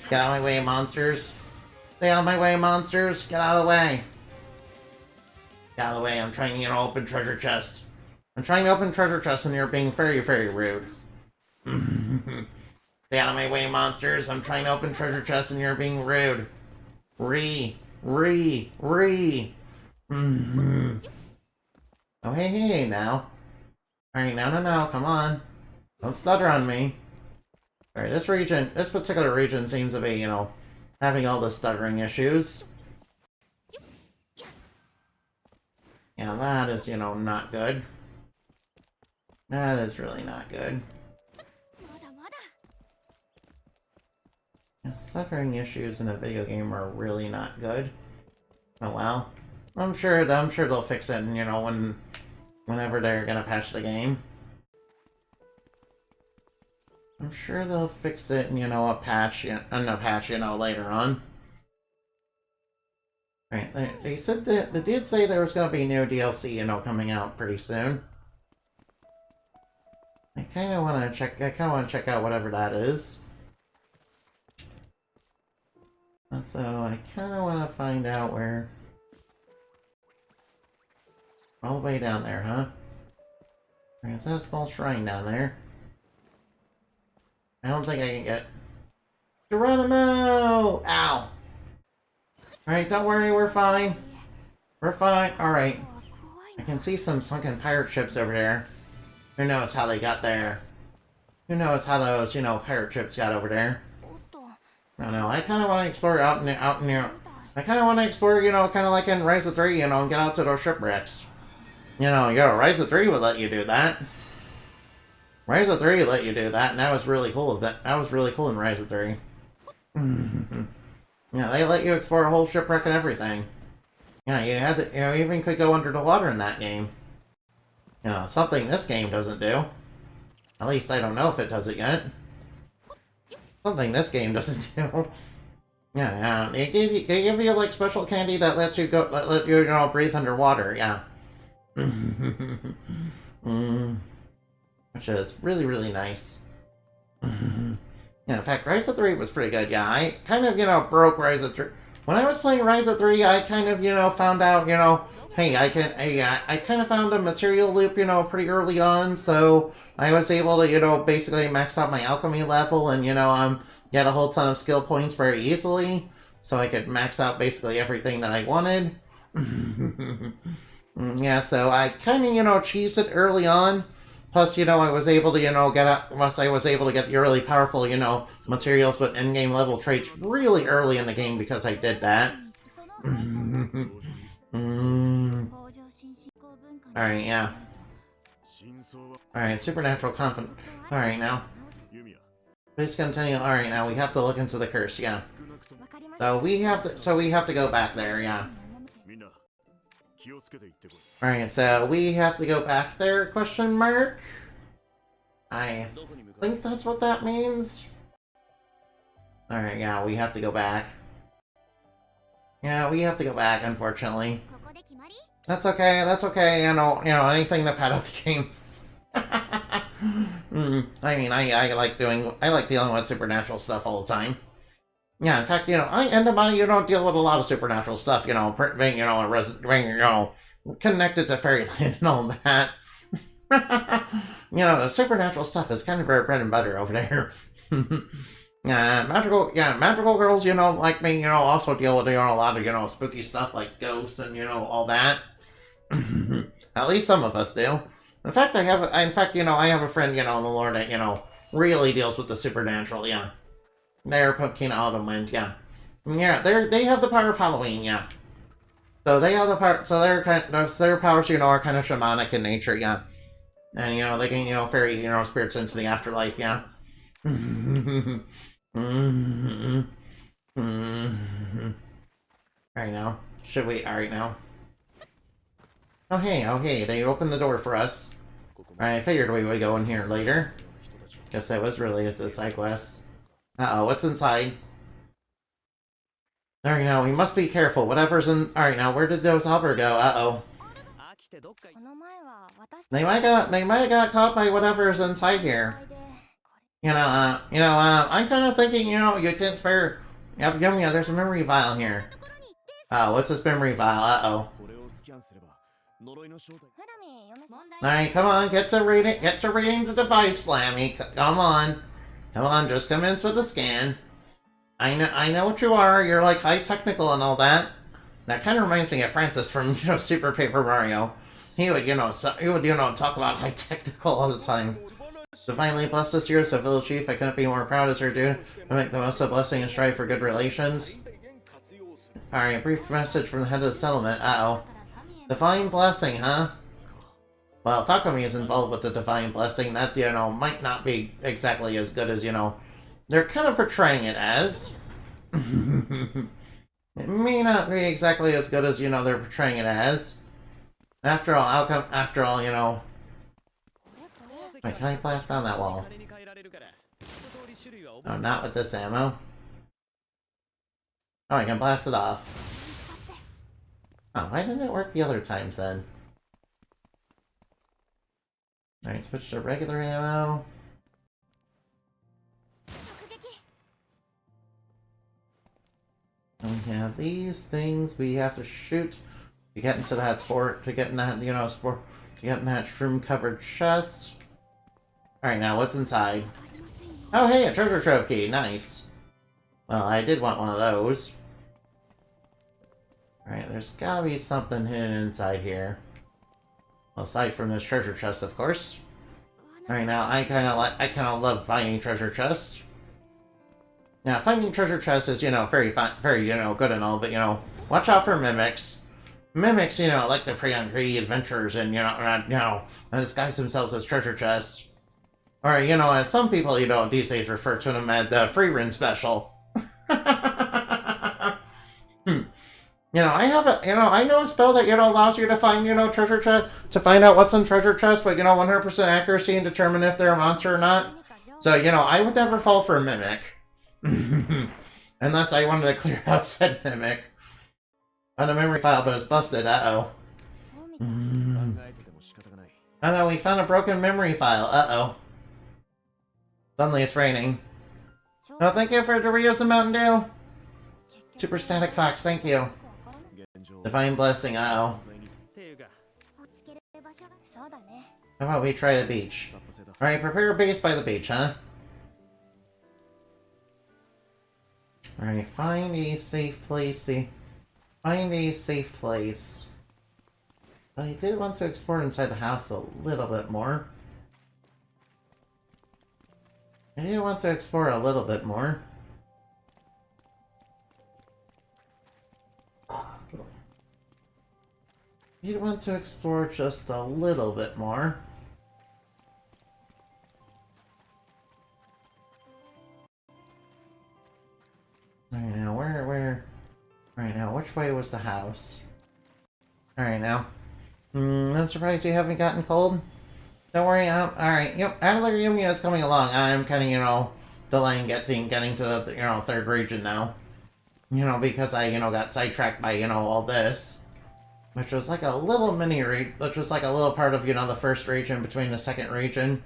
Get out of my way, monsters! Stay out of my way, monsters! Get out of the way! Get out of the way, I'm trying to, open treasure chest. I'm trying to open treasure chest and you're being very, very rude. Stay out of my way, monsters! I'm trying to open treasure chest and you're being rude. Oh, hey, now. Alright, no, come on. Don't stutter on me. Alright, this particular region seems to be, having all the stuttering issues. Yeah, that is, not good. That is really not good. Yeah, stuttering issues in a video game are really not good. Oh well. I'm sure they'll fix it, whenever they're gonna patch the game. I'm sure they'll fix it in, a patch, later on. Right, they said that, they did say there was gonna be new DLC, coming out pretty soon. I kinda wanna check out whatever that is. So, I kinda wanna find out where... All the way down there, huh? Is that a small shrine down there? I don't think I can get... Geronimo! Ow! Alright, don't worry, we're fine. We're fine. Alright. I can see some sunken pirate ships over there. Who knows how they got there? Who knows how those, pirate ships got over there? I don't know. I kind of want to explore out in I kind of want to explore, kind of like in Rise of 3, and get out to those shipwrecks. Rise of 3 would let you do that. Rise of 3 let you do that, and that was really cool. That was really cool in Rise of 3. Yeah, they let you explore a whole shipwreck and everything. Yeah, you even could go under the water in that game. Something this game doesn't do. At least I don't know if it does it yet. Something this game doesn't do. Yeah, they give you like special candy that lets you breathe underwater. Yeah. Which is really, really nice. Yeah, in fact, Rise of 3 was pretty good. Yeah, I kind of, broke Rise of 3. When I was playing Rise of 3, I kind of, found out, hey, I kind of found a material loop, pretty early on, so I was able to, basically max out my alchemy level and, get a whole ton of skill points very easily, so I could max out basically everything that I wanted. Yeah, so I kind of, cheesed it early on. Plus, I was able to, get the really powerful, materials with endgame level traits really early in the game because I did that. Alright, yeah. Alright, supernatural confidence. Alright, now. Please continue. Alright, now we have to look into the curse, yeah. So we have to go back there, yeah. Alright, so we have to go back there, question mark? I think that's what that means. Alright, yeah, we have to go back. Yeah, we have to go back, unfortunately. That's okay, anything to pad out the game. I mean, I like dealing with supernatural stuff all the time. Yeah, in fact, I end up deal with a lot of supernatural stuff, being, connected to fairyland and all that. The supernatural stuff is kind of our bread and butter over there. Magical girls, like me, also deal with, a lot of, spooky stuff like ghosts and, all that. At least some of us do. In fact, I have a friend, in the lore that, really deals with the supernatural, yeah. They're Pumpkin Autumn Wind, yeah. Yeah, they have the power of Halloween, yeah. So they have the power, so their powers, are kind of shamanic in nature, yeah. And, they can, ferry, spirits into the afterlife, yeah. Alright now. Should we? Alright now. Oh hey, they opened the door for us. I figured we would go in here later. Guess that was related to the side quest. Uh-oh, what's inside? Alright now, we must be careful. Whatever's in... Alright now, where did those hopper go? Uh-oh. They might have got caught by whatever's inside here. I'm kind of thinking, you didn't spare... Yep, Yumia, there's a memory vial here. Oh, what's this memory vial? Uh-oh. Alright, come on, get to reading the device, Flammy. Come on, just commence with the scan. I know what you are, you're like high technical and all that. That kind of reminds me of Francis from, Super Paper Mario. He would, talk about high technical all the time. To finally bless this year as a village chief, I couldn't be more proud as her dude. I make the most of blessing and strive for good relations. Alright, a brief message from the head of the settlement. Uh-oh. Divine blessing, huh? Well, Takumi is involved with the divine blessing. That, might not be exactly as good as, they're kind of portraying it as. It may not be exactly as good as, they're portraying it as. After all, Wait, can I blast down that wall? Oh, not with this ammo. Oh, I can blast it off. Oh, why didn't it work the other times then? Alright, switch to regular ammo. And we have these things we have to shoot to get into that to get in that, to get in that shroom-covered chest. Alright, now what's inside? Oh, hey, a treasure trove key. Nice. Well, I did want one of those. Alright, there's gotta be something hidden inside here. Well, aside from this treasure chest, of course. Alright, now I kind of love finding treasure chests. Now, finding treasure chests is, very good and all, but, watch out for mimics. Mimics, like to prey on greedy adventurers and, disguise themselves as treasure chests. Or, as some people, these days refer to them as the free run special. I know a spell that, allows you to find, treasure chest, to find out what's in treasure chest with, 100% accuracy and determine if they're a monster or not. So, I would never fall for a mimic. Unless I wanted to clear out said mimic. On a memory file, but it's busted, uh-oh. Oh no, we found a broken memory file, uh-oh. Suddenly it's raining. Oh, thank you for Doritos and Mountain Dew! Super Static Fox, thank you. Divine Blessing, uh-oh. How about we try the beach? Alright, prepare a base by the beach, huh? Alright, find a safe place. Find a safe place. I did want to explore inside the house a little bit more. I did want to explore a little bit more. I did want to explore just a little bit more. Alright now, Alright now, which way was the house? Alright now. I'm surprised you haven't gotten cold. Don't worry, alright, yep, Atelier Yumia is coming along. I'm kinda, delaying getting to the, third region now. You know, because I, got sidetracked by, all this. Which was like a little which was like a little part of, the first region between the second region.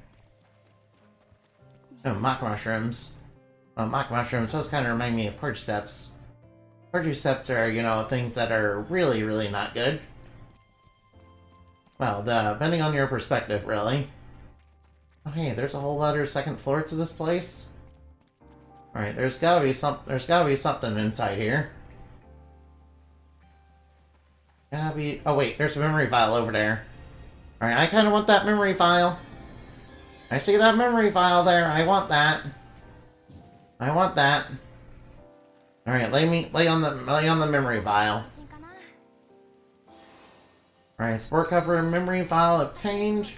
Oh, mock mushrooms. Well, mock mushrooms, those kind of remind me of cordyceps. Cordyceps are, things that are really, really not good. Well, depending on your perspective, really. Oh, hey, there's a whole other second floor to this place. Alright, there's gotta be something inside here. Gotta be... Oh, wait, there's a memory file over there. Alright, I kinda want that memory file. I see that memory file there. I want that. I want that. Alright, lay on the memory file. Alright, sport cover memory file obtained.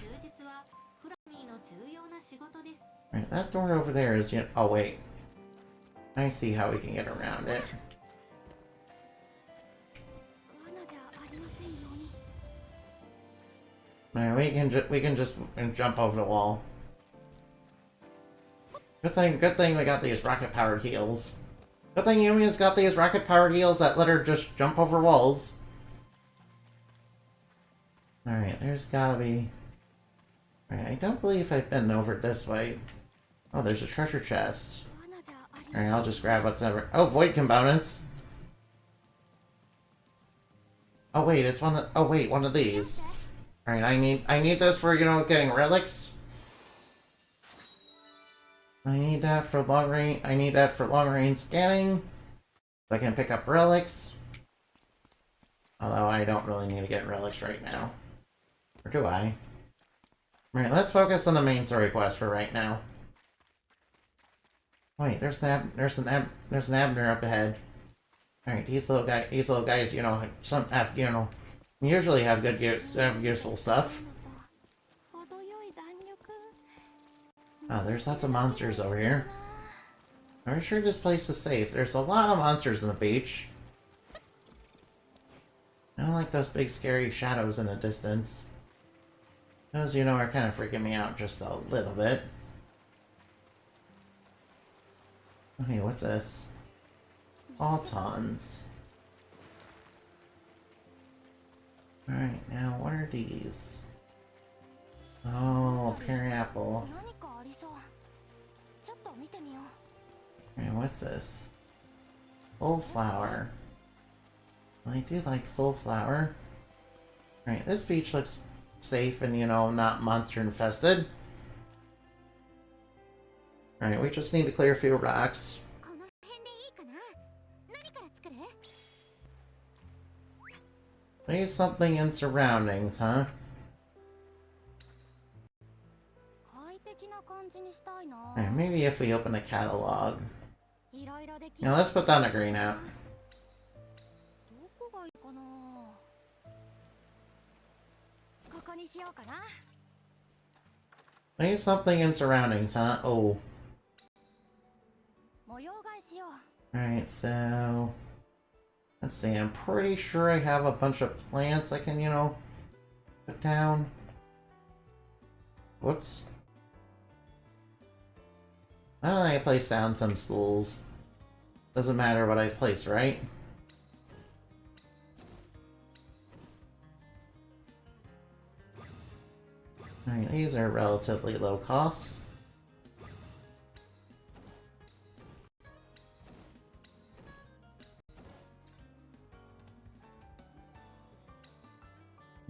Alright, that door over there is... Oh, wait. I see how we can get around it. Alright, we can just jump over the wall. Good thing we got these rocket-powered heels. Good thing Yumia's got these rocket-powered heels that let her just jump over walls. Alright, there's gotta be... Alright, I don't believe I've been over this way. Oh, there's a treasure chest. Alright, I'll just grab whatever. Oh, void components! Oh wait, it's one of... Oh wait, one of these. Alright, I need this for, getting relics. I need that for long range scanning. So I can pick up relics. Although I don't really need to get relics right now. Or do I? Alright, let's focus on the main story quest for right now. Wait, there's an Abner up ahead. Alright, these little guys, usually have useful stuff. Oh, there's lots of monsters over here. Are you sure this place is safe? There's a lot of monsters on the beach. I don't like those big scary shadows in the distance. Those, are kind of freaking me out just a little bit. Okay, what's this? Autons. Alright, now what are these? Oh, pineapple. Alright, what's this? Soulflower. I do like soulflower. Alright, this beach looks safe and, not monster infested. Alright, we just need to clear a few rocks. There's something in surroundings, huh? Alright, maybe if we open a catalog. Now let's put down a green out. There's something in surroundings, huh? Oh. Alright, so... Let's see, I'm pretty sure I have a bunch of plants I can, put down. Whoops. Why don't I place down some stools? Doesn't matter what I place, right? Alright, these are relatively low cost.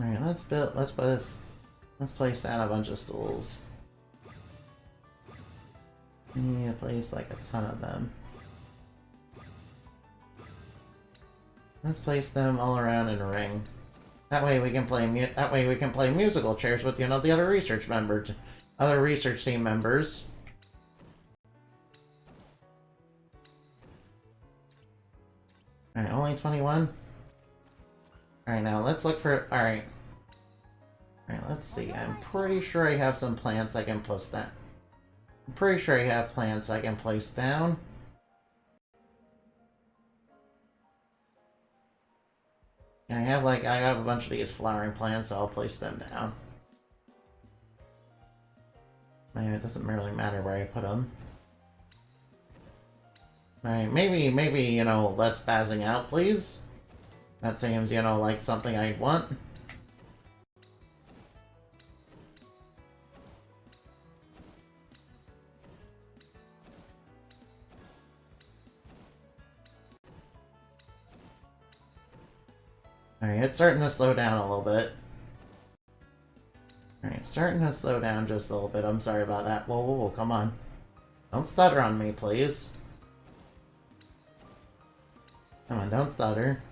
Alright, let's place down a bunch of stools. I need to place like a ton of them. Let's place them all around in a ring. That way we can play musical chairs with, the other research team members. Alright, only 21? Alright, now let's look for... Alright. Alright, let's see. I'm pretty sure I have some plants I can place down. I'm pretty sure I have plants I can place down. I have a bunch of these flowering plants, so I'll place them down. It doesn't really matter where I put them. Alright, maybe, you know, less spazzing out, please. That seems, you know, like something I'd want. Alright, it's starting to slow down a little bit. Alright, starting to slow down just a little bit. I'm sorry about that. Whoa, come on. Don't stutter on me, please. Come on, don't stutter.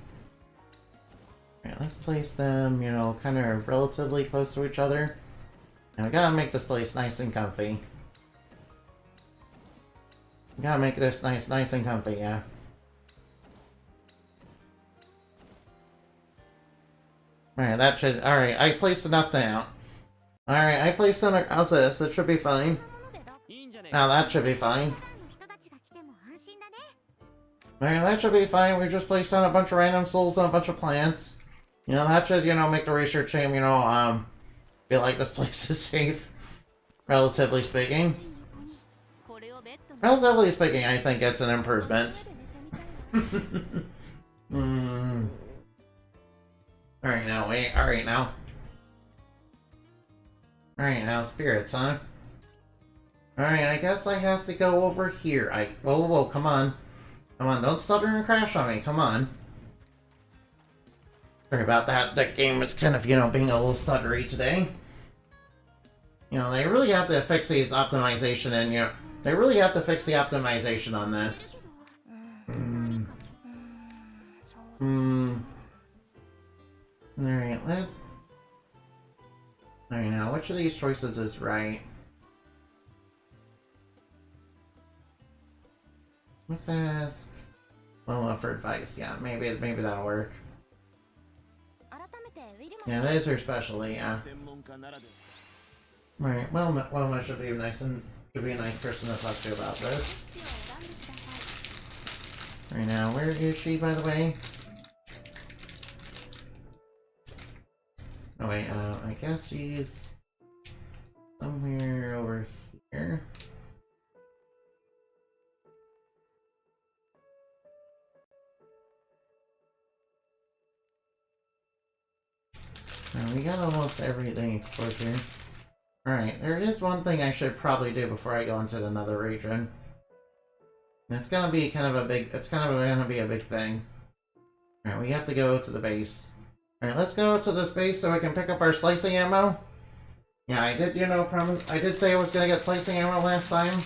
Alright, let's place them, you know, kind of relatively close to each other. And we gotta make this place nice and comfy. We gotta make this nice and comfy, yeah. Alright, that should... Alright, I placed enough down. Alright, I placed enough... How's this? It should be fine. Now that should be fine. Alright, that should be fine. We just placed down a bunch of random souls and a bunch of plants. You know, that should, you know, make the research team, you know, feel like this place is safe. Relatively speaking. Relatively speaking, I think it's an improvement. Alright now, wait. Alright now. Alright now, spirits, huh? Alright, I guess I have to go over here. Whoa, come on. Come on, don't stutter and crash on me, come on. Sorry about that. That game is kind of, you know, being a little stuttery today. You know, they really have to fix these optimization and, you know, they really have to fix the optimization on this. Alright, Alright, now, which of these choices is right? Let's ask... Well, for advice, yeah, maybe that'll work. Yeah, that is her specialty, yeah. Right, Wilma should be a nice person to talk to about this. Right now, where is she, by the way? Oh wait, I guess she's somewhere over here. We got almost everything explored here. Alright, there is one thing I should probably do before I go into another region. It's gonna be kind of a big, gonna be a big thing. Alright, we have to go to the base. Alright, let's go to this base so we can pick up our slicing ammo. Yeah, I did, you know, I did say I was gonna get slicing ammo last time.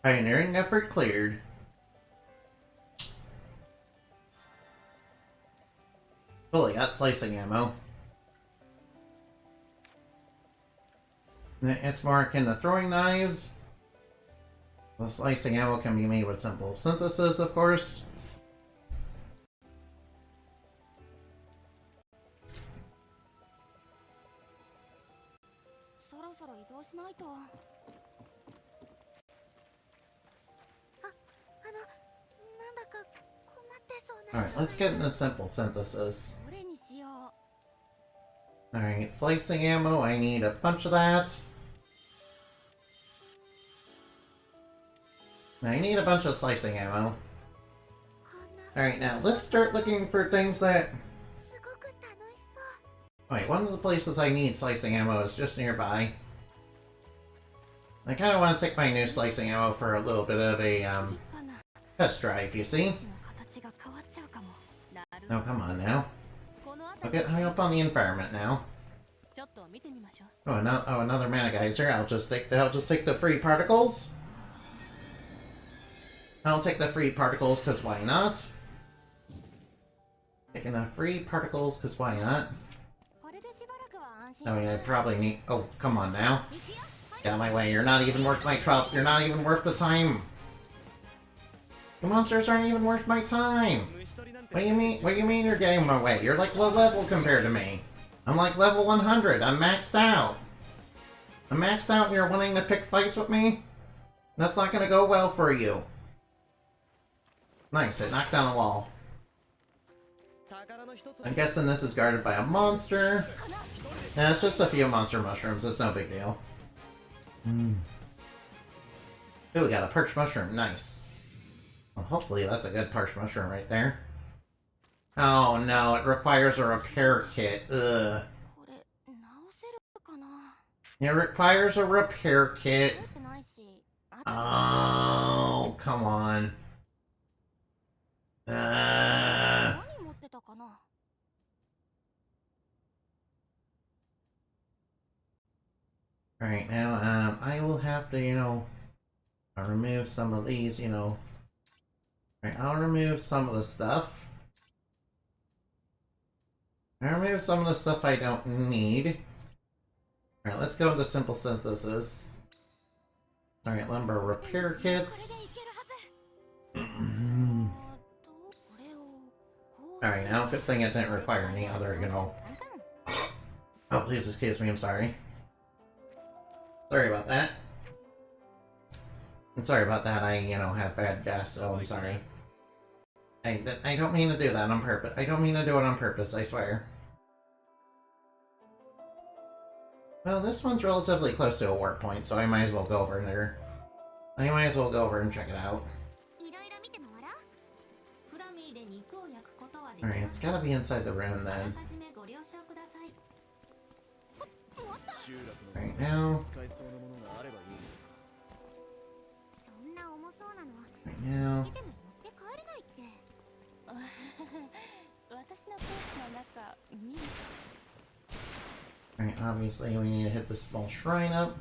Pioneering effort cleared. Fully got slicing ammo. It's more akin to throwing knives. The slicing ammo can be made with simple synthesis, of course. Alright, let's get into simple synthesis. Alright, slicing ammo, I need a bunch of that. I need a bunch of slicing ammo. Alright, now let's start looking for things that... Wait, one of the places I need slicing ammo is just nearby. I kind of want to take my new slicing ammo for a little bit of a test drive, you see? Oh, come on now. I'll get high up on the environment now. Oh, another mana geyser. I'll just take the free particles. I'll take the free particles, because why not? Taking the free particles, because why not? I mean, I probably need... Oh, come on now. Get out of my way. You're not even worth my trouble. You're not even worth the time. The monsters aren't even worth my time! What do you mean? What do you mean you're getting my way? You're like low level compared to me. I'm like level 100. I'm maxed out. I'm maxed out and you're wanting to pick fights with me? That's not gonna go well for you. Nice, it knocked down a wall. I'm guessing this is guarded by a monster. Yeah, it's just a few monster mushrooms. It's no big deal. Ooh, we got a perch mushroom. Nice. Well, hopefully that's a good perch mushroom right there. Oh no, it requires a repair kit. Ugh. It requires a repair kit. Oh, come on. Alright, now, I will have to, you know, I'll remove some of these, you know. Alright, I'll remove some of the stuff. I'll remove some of the stuff I don't need. Alright, let's go into simple synthesis. Alright, lumber repair kits. Alright, now, good thing it didn't require any other, you know... Oh, please excuse me, I'm sorry. Sorry about that. I'm sorry about that, I, you know, have bad gas, so I'm sorry. I don't mean to do that on purpose. I don't mean to do it on purpose, I swear. Well, this one's relatively close to a warp point, so I might as well go over there. I might as well go over and check it out. Alright, it's gotta be inside the room then. Right now. Right now. Alright, obviously we need to hit the small shrine up.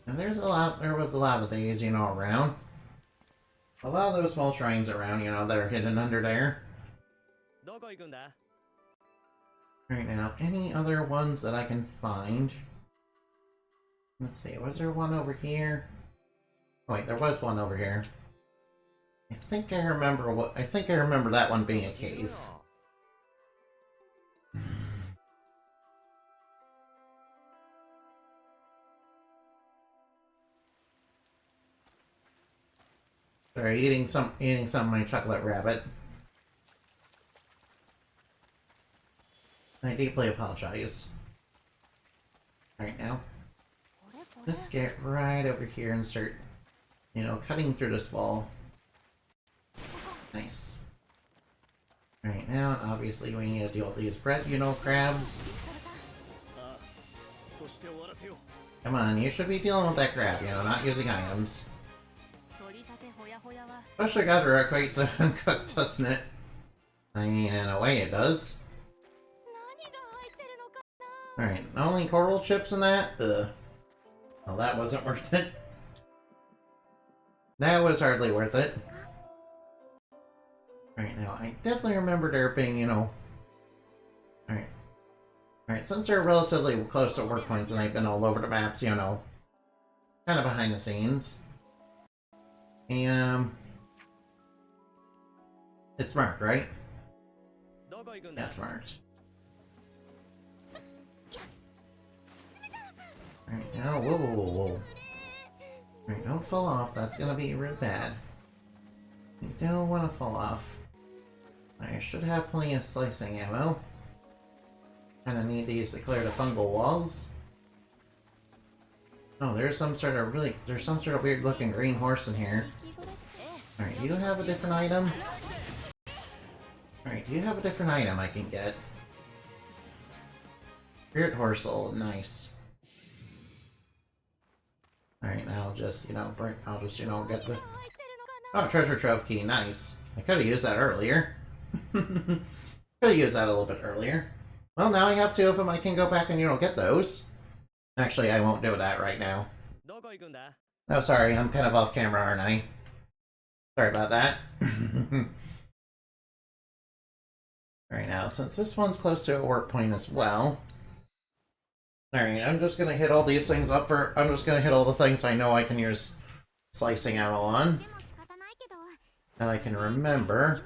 And there was a lot of these, you know, around. A lot of those small shrines around, you know, that are hidden under there. Right now, any other ones that I can find? Let's see, was there one over here? Oh, wait, there was one over here. I think I remember that one being a cave. Sorry, eating some of my chocolate rabbit. I deeply apologize. Alright now. Let's get right over here and start, you know, cutting through this wall. Nice. Alright now, obviously we need to deal with these bread, you know, crabs. Come on, you should be dealing with that crab, you know, not using items. Especially got her equates uncooked, doesn't it? I mean, in a way it does. Alright, only coral chips in that? Ugh. Well, that wasn't worth it. That was hardly worth it. Alright, now, I definitely remember there being, you know... Alright. Alright, since they're relatively close to work points and I've been all over the maps, you know, kind of behind the scenes. It's marked, right? That's marked. Alright, now, whoa. Alright, don't fall off, that's gonna be real bad. You don't want to fall off. I should have plenty of slicing ammo. Kinda need these to clear the fungal walls. Oh, there's some sort of weird looking green horse in here. Alright, do you have a different item? Alright, do you have a different item I can get? Spirit Horsel, nice. Alright, now I'll just, you know, get the... Oh, treasure trove key, nice. I could've used that earlier. Could've used that a little bit earlier. Well, now I have two of them, I can go back and, you know, get those. Actually, I won't do that right now. Oh, sorry, I'm kind of off camera, aren't I? Sorry about that. Alright, now, since this one's close to a work point as well... Alright, I'm just gonna hit all these things I'm just gonna hit all the things I know I can use slicing ammo on. that I can remember.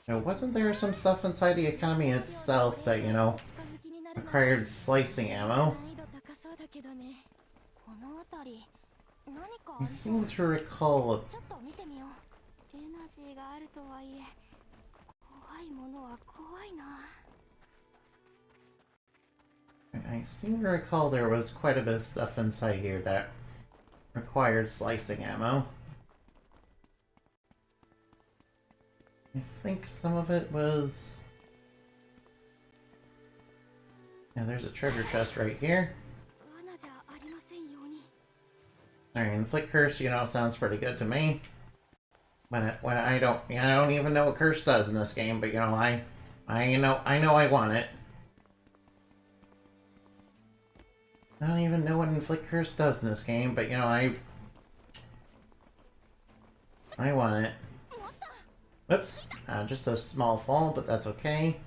Now, wasn't there some stuff inside the academy itself that, you know, required slicing ammo? I seem to recall there was quite a bit of stuff inside here that required slicing ammo. I think some of it was... Yeah, there's a treasure chest right here. Alright, inflict curse, you know, sounds pretty good to me. When I don't even know what curse does in this game, but you know, I know I want it. I don't even know what inflict curse does in this game, but you know, I want it. Whoops, just a small fall, but that's okay.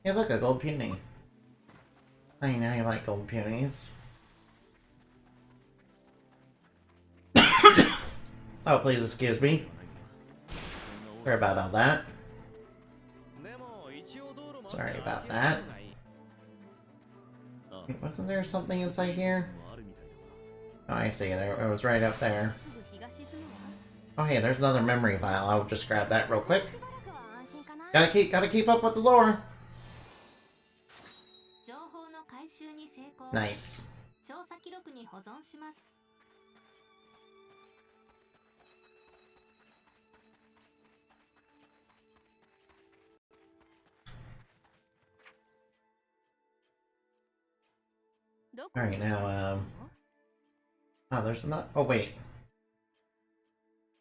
Hey, look, a gold peony. I know you like gold peonies. Oh, please excuse me. Sorry about all that. Sorry about that. Wait, wasn't there something inside here? Oh, I see. There, it was right up there. Oh, hey, there's another memory file. I'll just grab that real quick. Gotta keep up with the lore. Nice. Alright, now, oh, there's another... Oh, wait.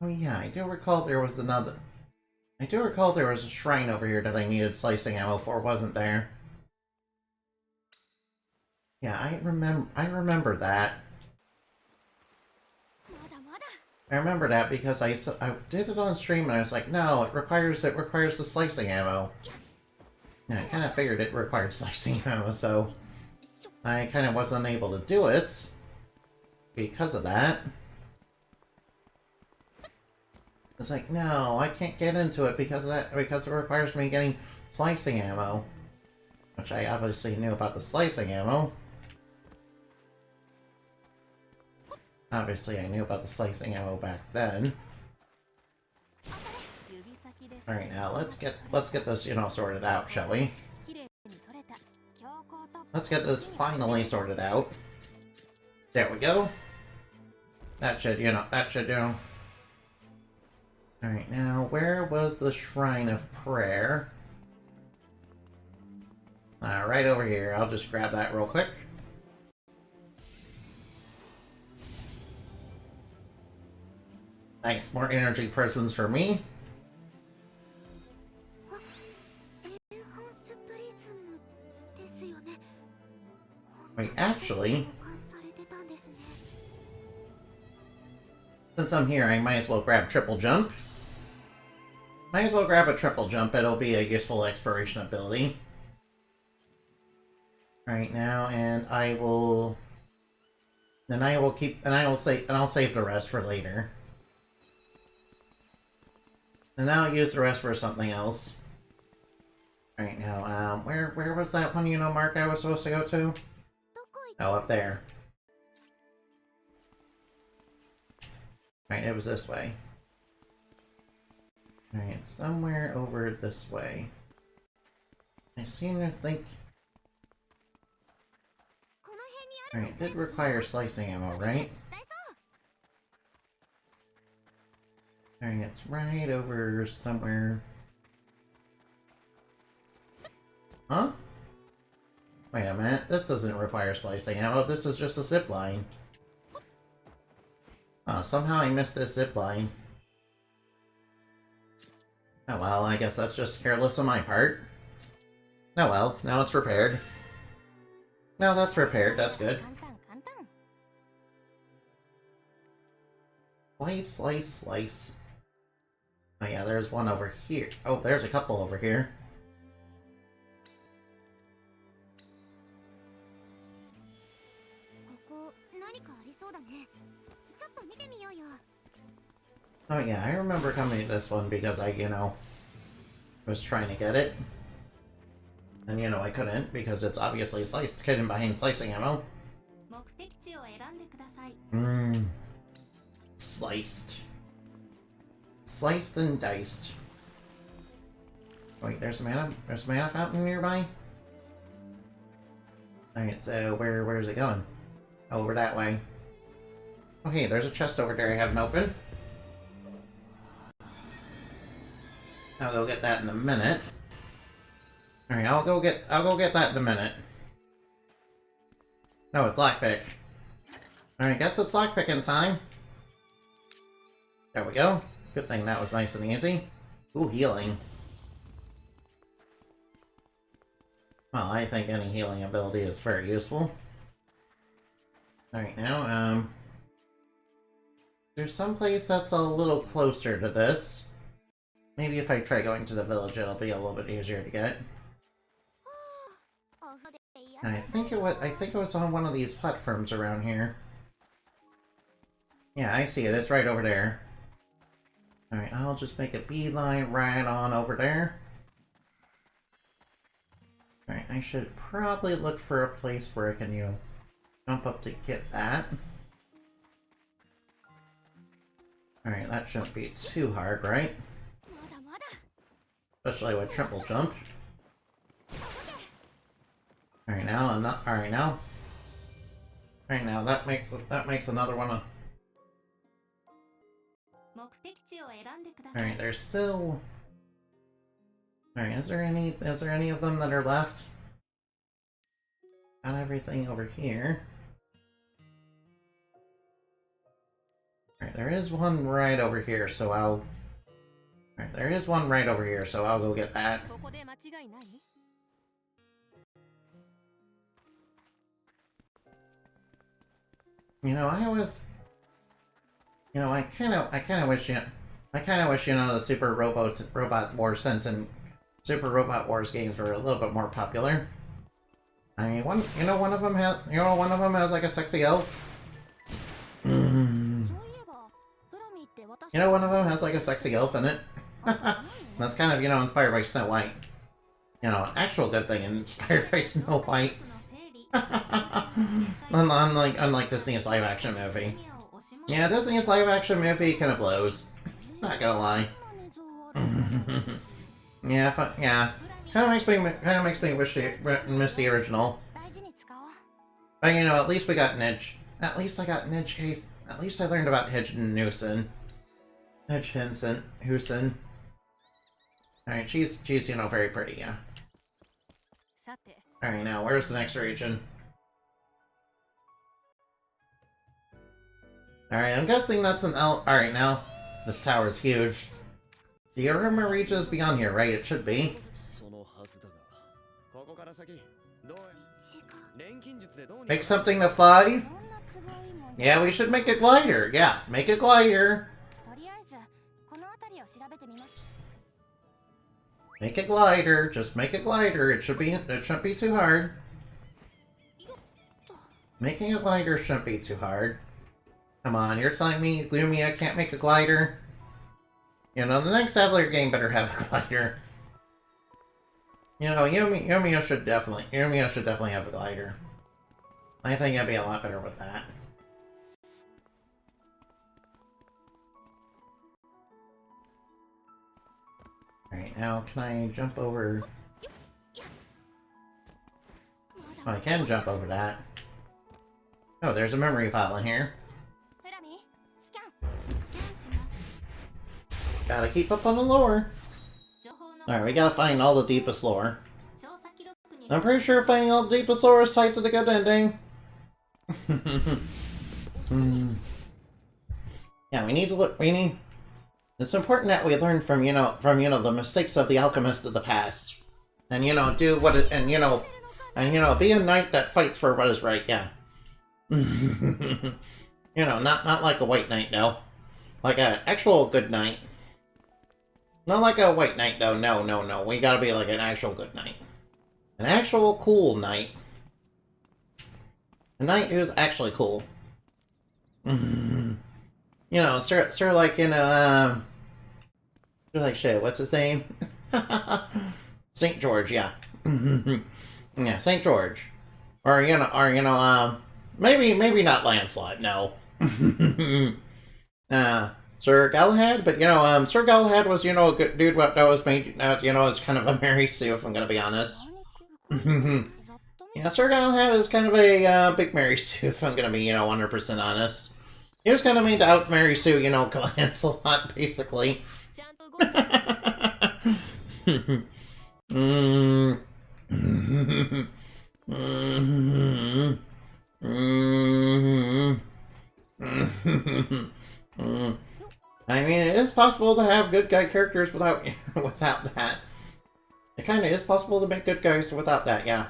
Oh, yeah, I do recall there was another... I do recall there was a shrine over here that I needed slicing ammo for, wasn't there? Yeah, I remember that. I remember that because I did it on stream and I was like, no, it requires the slicing ammo. Yeah, I kind of figured it required slicing ammo, so I kind of wasn't able to do it because of that. It's like, no, I can't get into it because of that, because it requires me getting slicing ammo. Which I obviously knew about the slicing ammo. Obviously I knew about the slicing ammo back then. Alright, now let's get this, you know, sorted out, shall we? Let's get this finally sorted out. There we go. That should, you know. Alright, now, where was the Shrine of Prayer? Right over here. I'll just grab that real quick. Thanks, more energy prisons for me. Wait, actually... Since I'm here, I might as well grab triple jump. Might as well grab a triple jump, it'll be a useful exploration ability. Right now, and I will... Then I will keep... And I'll save the rest for later. And I'll use the rest for something else. Right now, where was that one, you know, mark I was supposed to go to? Oh, up there. Right, it was this way. Alright, somewhere over this way. I seem to think... Alright, it did require slicing ammo, right? Alright, it's right over somewhere... Huh? Wait a minute, this doesn't require slicing ammo, this is just a zip line. Oh, somehow I missed this zip line. Oh well, I guess that's just careless on my part. Oh well, now it's repaired. Now that's repaired, that's good. Slice, slice, slice. Oh yeah, there's one over here. Oh, there's a couple over here. Oh yeah, I remember coming to this one because I, was trying to get it. And, I couldn't because it's obviously hidden behind slicing ammo. Sliced. Sliced and diced. Wait, there's a mana fountain nearby? Alright, so where is it going? Over that way. Oh hey, there's a chest over there I haven't opened. I'll go get that in a minute. Alright, I'll go get that in a minute. No, it's lockpick. Alright, guess it's lockpicking time. There we go. Good thing that was nice and easy. Ooh, healing. Well, I think any healing ability is very useful. Alright, now, there's some place that's a little closer to this. Maybe if I try going to the village, it'll be a little bit easier to get. I think it was on one of these platforms around here. Yeah, I see it. It's right over there. Alright, I'll just make a beeline right on over there. Alright, I should probably look for a place where I can, jump up to get that. Alright, that shouldn't be too hard, right? Especially with triple jump. Alright now, I'm not. Alright now. Alright now, that makes another one of. Alright, there's still. Alright, is there any of them that are left? Got everything over here. Alright, there is one right over here, so I'll. Alright, there is one right over here, so I'll go get that. I kind of wish, the Super Robot Wars and Super Robot Wars games were a little bit more popular. I mean, one of them has like a sexy elf. One of them has like a sexy elf in it. That's kind of, inspired by Snow White. An actual good thing inspired by Snow White. unlike Disney's live-action movie. Yeah, Disney's live-action movie kind of blows. Not gonna lie. yeah. Kind of makes me miss the original. But at least we got Nidge. At least I got Nidge case. At least I learned about Hedge Newson. Hedge Hewson. Alright, she's very pretty, yeah. Alright, now where's the next region? Alright, I'm guessing that's an L. Alright, now this tower is huge. The Arima region is beyond here, right? It should be. Make something to fly? Yeah, we should make a glider. Yeah, make a glider. Make a glider. Just make a glider. It shouldn't be too hard. Making a glider shouldn't be too hard. Come on, you're telling me Yumia can't make a glider? The next Atelier game better have a glider. Yumia should definitely have a glider. I think I'd be a lot better with that. Alright, now can I jump over? Oh, I can jump over that. Oh, there's a memory file in here. Gotta keep up on the lore. Alright, we gotta find all the deepest lore. I'm pretty sure finding all the deepest lore is tied to the good ending. Yeah, we need to look. It's important that we learn from the mistakes of the alchemists of the past, and do what it, and be a knight that fights for what is right. Yeah. Not like a white knight, no. Like an actual good knight. Not like a white knight, though. No. We gotta be like an actual good knight. An actual cool knight. A knight who's actually cool. you know, sort of like, you know, like, shit, what's his name? St. George, yeah. Yeah, St. George. Or, you know, maybe not Lancelot, no. Sir Galahad, but, you know, Sir Galahad was, you know, a good dude that was made, you know, as kind of a Mary Sue, if I'm gonna be honest. Yeah, Sir Galahad is kind of a, big Mary Sue, if I'm gonna be, you know, 100% honest. He was kind of made to out Mary Sue, you know, Lancelot, basically. I mean, it is possible to have good guy characters without without that. It kind of is possible to make good guys without that, yeah.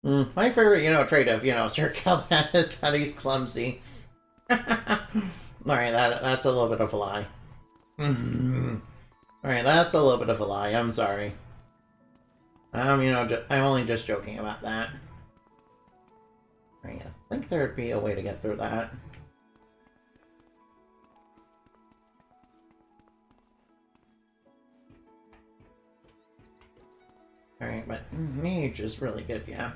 My favorite, you know, trait of, you know, Sir Galahad is that he's clumsy. Alright, that's a little bit of a lie. Alright, that's a little bit of a lie, I'm sorry. You know, I'm only just joking about that. Alright, I think there'd be a way to get through that. Alright, but mage is really good, yeah.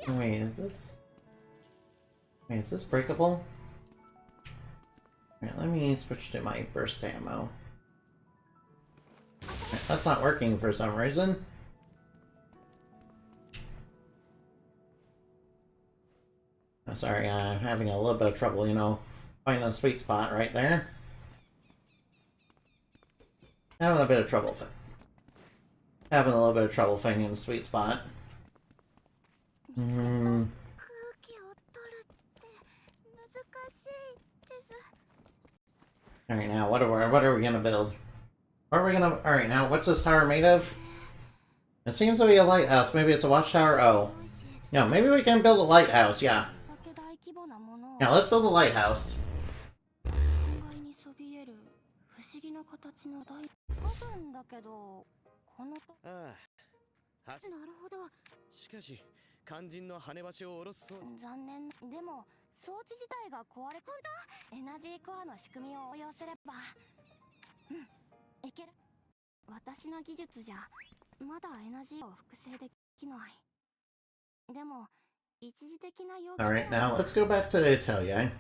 Wait, is this... Wait, is this breakable? Alright, let me switch to my burst ammo. Right, that's not working for some reason. I'm sorry, I'm having a little bit of trouble, you know, finding a sweet spot right there. Having a little bit of trouble finding a sweet spot. Alright, now, what are we gonna build? Alright, now, what's this tower made of? It seems to be a lighthouse. Maybe it's a watchtower? Oh. Yeah, maybe we can build a lighthouse, yeah. Yeah, let's build a lighthouse. Alright, now let's go back to the Atelier.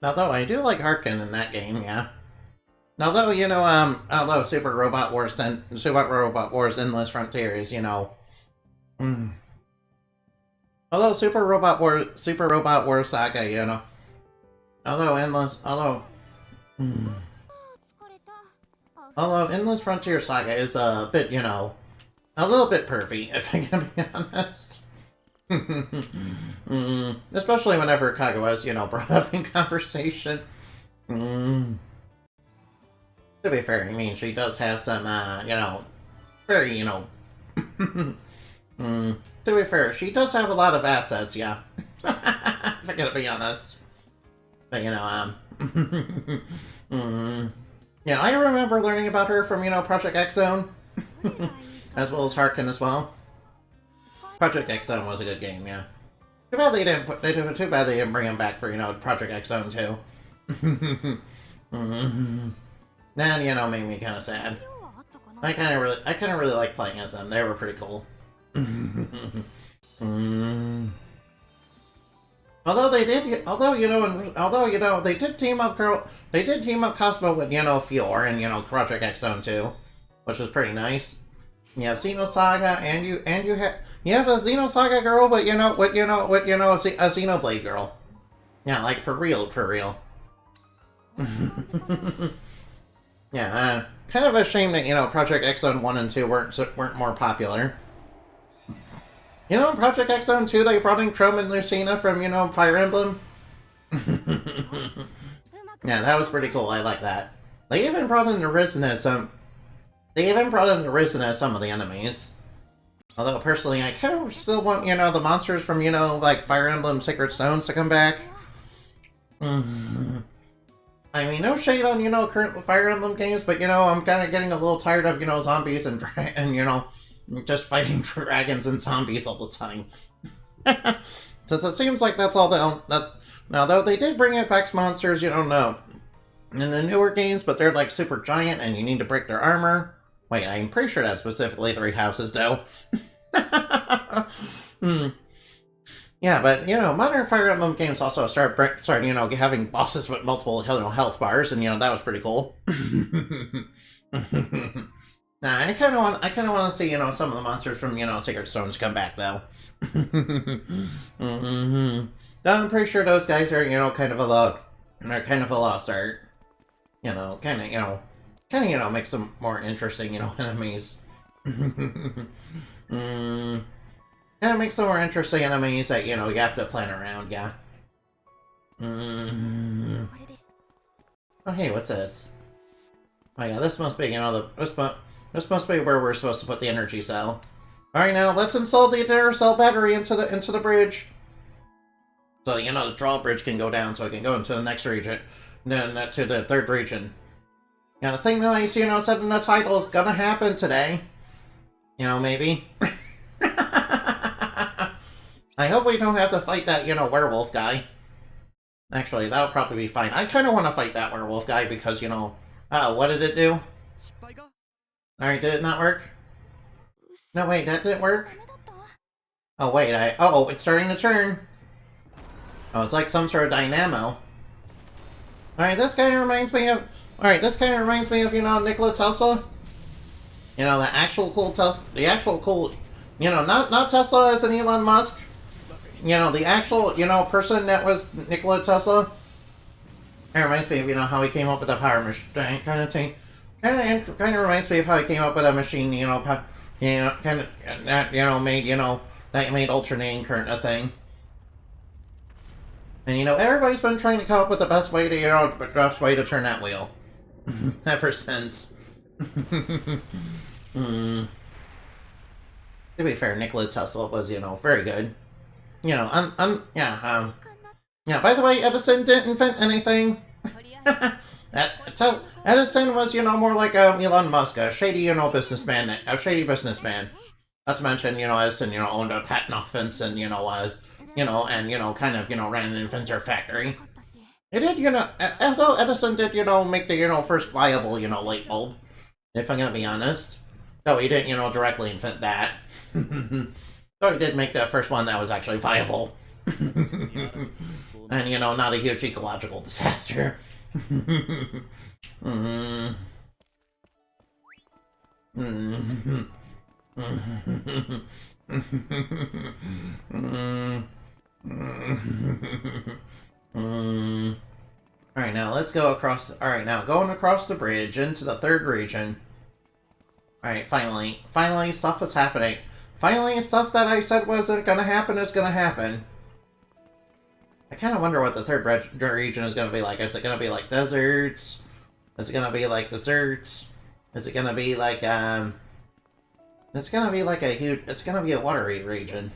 Although I do like Harkin in that game, yeah. Although, you know, although Super Robot Wars Endless Frontiers, you know. Although Super Robot Wars Saga, you know. Although Endless Frontier Saga is a bit, you know, a little bit pervy, if I'm gonna be honest. Especially whenever Kagawa is, you know, brought up in conversation. To be fair, I mean, she does have some, you know, very, you know... to be fair, she does have a lot of assets, yeah. If I'm gonna be honest. But, you know, yeah, I remember learning about her from, you know, Project X Zone. As well as Harkin as well. Project X Zone was a good game, yeah. Too bad they didn't bring him back for, you know, Project X Zone 2. That, you know, made me kind of sad. I kind of really like playing as them. They were pretty cool. Although they did team up Cosmo with, you know, Fior and, you know, Project X Zone 2, which was pretty nice. You have Xenosaga, and you have a Xenosaga girl, but a Xenoblade girl. Yeah, like for real. Yeah, kind of a shame that, you know, Project X Zone 1 and 2 weren't more popular. You know, in Project X Zone 2, they brought in Chrome and Lucina from, you know, Fire Emblem. Yeah, that was pretty cool. I like that. They even brought in the Risen as some of the enemies. Although, personally, I kind of still want, you know, the monsters from, you know, like, Fire Emblem Sacred Stones to come back. I mean, no shade on, current Fire Emblem games, but, I'm kind of getting a little tired of, zombies and just fighting dragons and zombies all the time. Since it seems like that's all that's... Now, though, they did bring back monsters, no, in the newer games, but they're, like, super giant and you need to break their armor. Wait, I'm pretty sure that's specifically 3 houses, though. Yeah, but, modern Fire Emblem games also start having bosses with multiple, health bars, and, that was pretty cool. Nah, I kind of want to see, some of the monsters from, Sacred Stones come back, though. I'm pretty sure those guys are, kind of a lost art. Kind of make some more interesting, enemies. Kind of make some more interesting enemies that, you have to plan around, yeah. Oh, hey, what's this? Oh, yeah, this must be, this must be where we're supposed to put the energy cell. Alright, now, let's install the Atelier cell battery into the bridge. So, the drawbridge can go down, so it can go into the next region. Then, to the 3rd region. The thing that I, said in the title is gonna happen today. Maybe. I hope we don't have to fight that, werewolf guy. Actually, that'll probably be fine. I kind of want to fight that werewolf guy because, what did it do? Alright, did it not work? No, wait, that didn't work? Oh, wait, oh, it's starting to turn. Oh, it's like some sort of dynamo. Alright, this kind of reminds me of... Nikola Tesla. The actual cool Tesla... not Tesla as an Elon Musk. The actual, person that was Nikola Tesla. It reminds me of, how he came up with the power machine kind of thing. Kind of reminds me of how he came up with a machine, that made alternating current a thing. And, everybody's been trying to come up with the best way to, turn that wheel. Ever since. To be fair, Nikola Tesla was, very good. Yeah, by the way, Edison didn't invent anything. Edison was, more like Elon Musk, a shady, businessman. Not to mention, Edison, owned a patent office and, was, kind of, ran an inventor factory. It did, although Edison did, make the, first viable, light bulb, if I'm gonna be honest. Though he didn't, directly invent that. Though he did make the first one that was actually viable. And, not a huge ecological disaster. Alright, now let's go across... Alright, now going across the bridge into the 3rd region. Alright, finally. Finally, stuff is happening. Finally, stuff that I said wasn't gonna happen is gonna happen. I kind of wonder what the 3rd region is gonna be like. Is it gonna be like deserts? Is it gonna be like deserts? Is it gonna be like, It's gonna be like a huge... It's gonna be a watery region.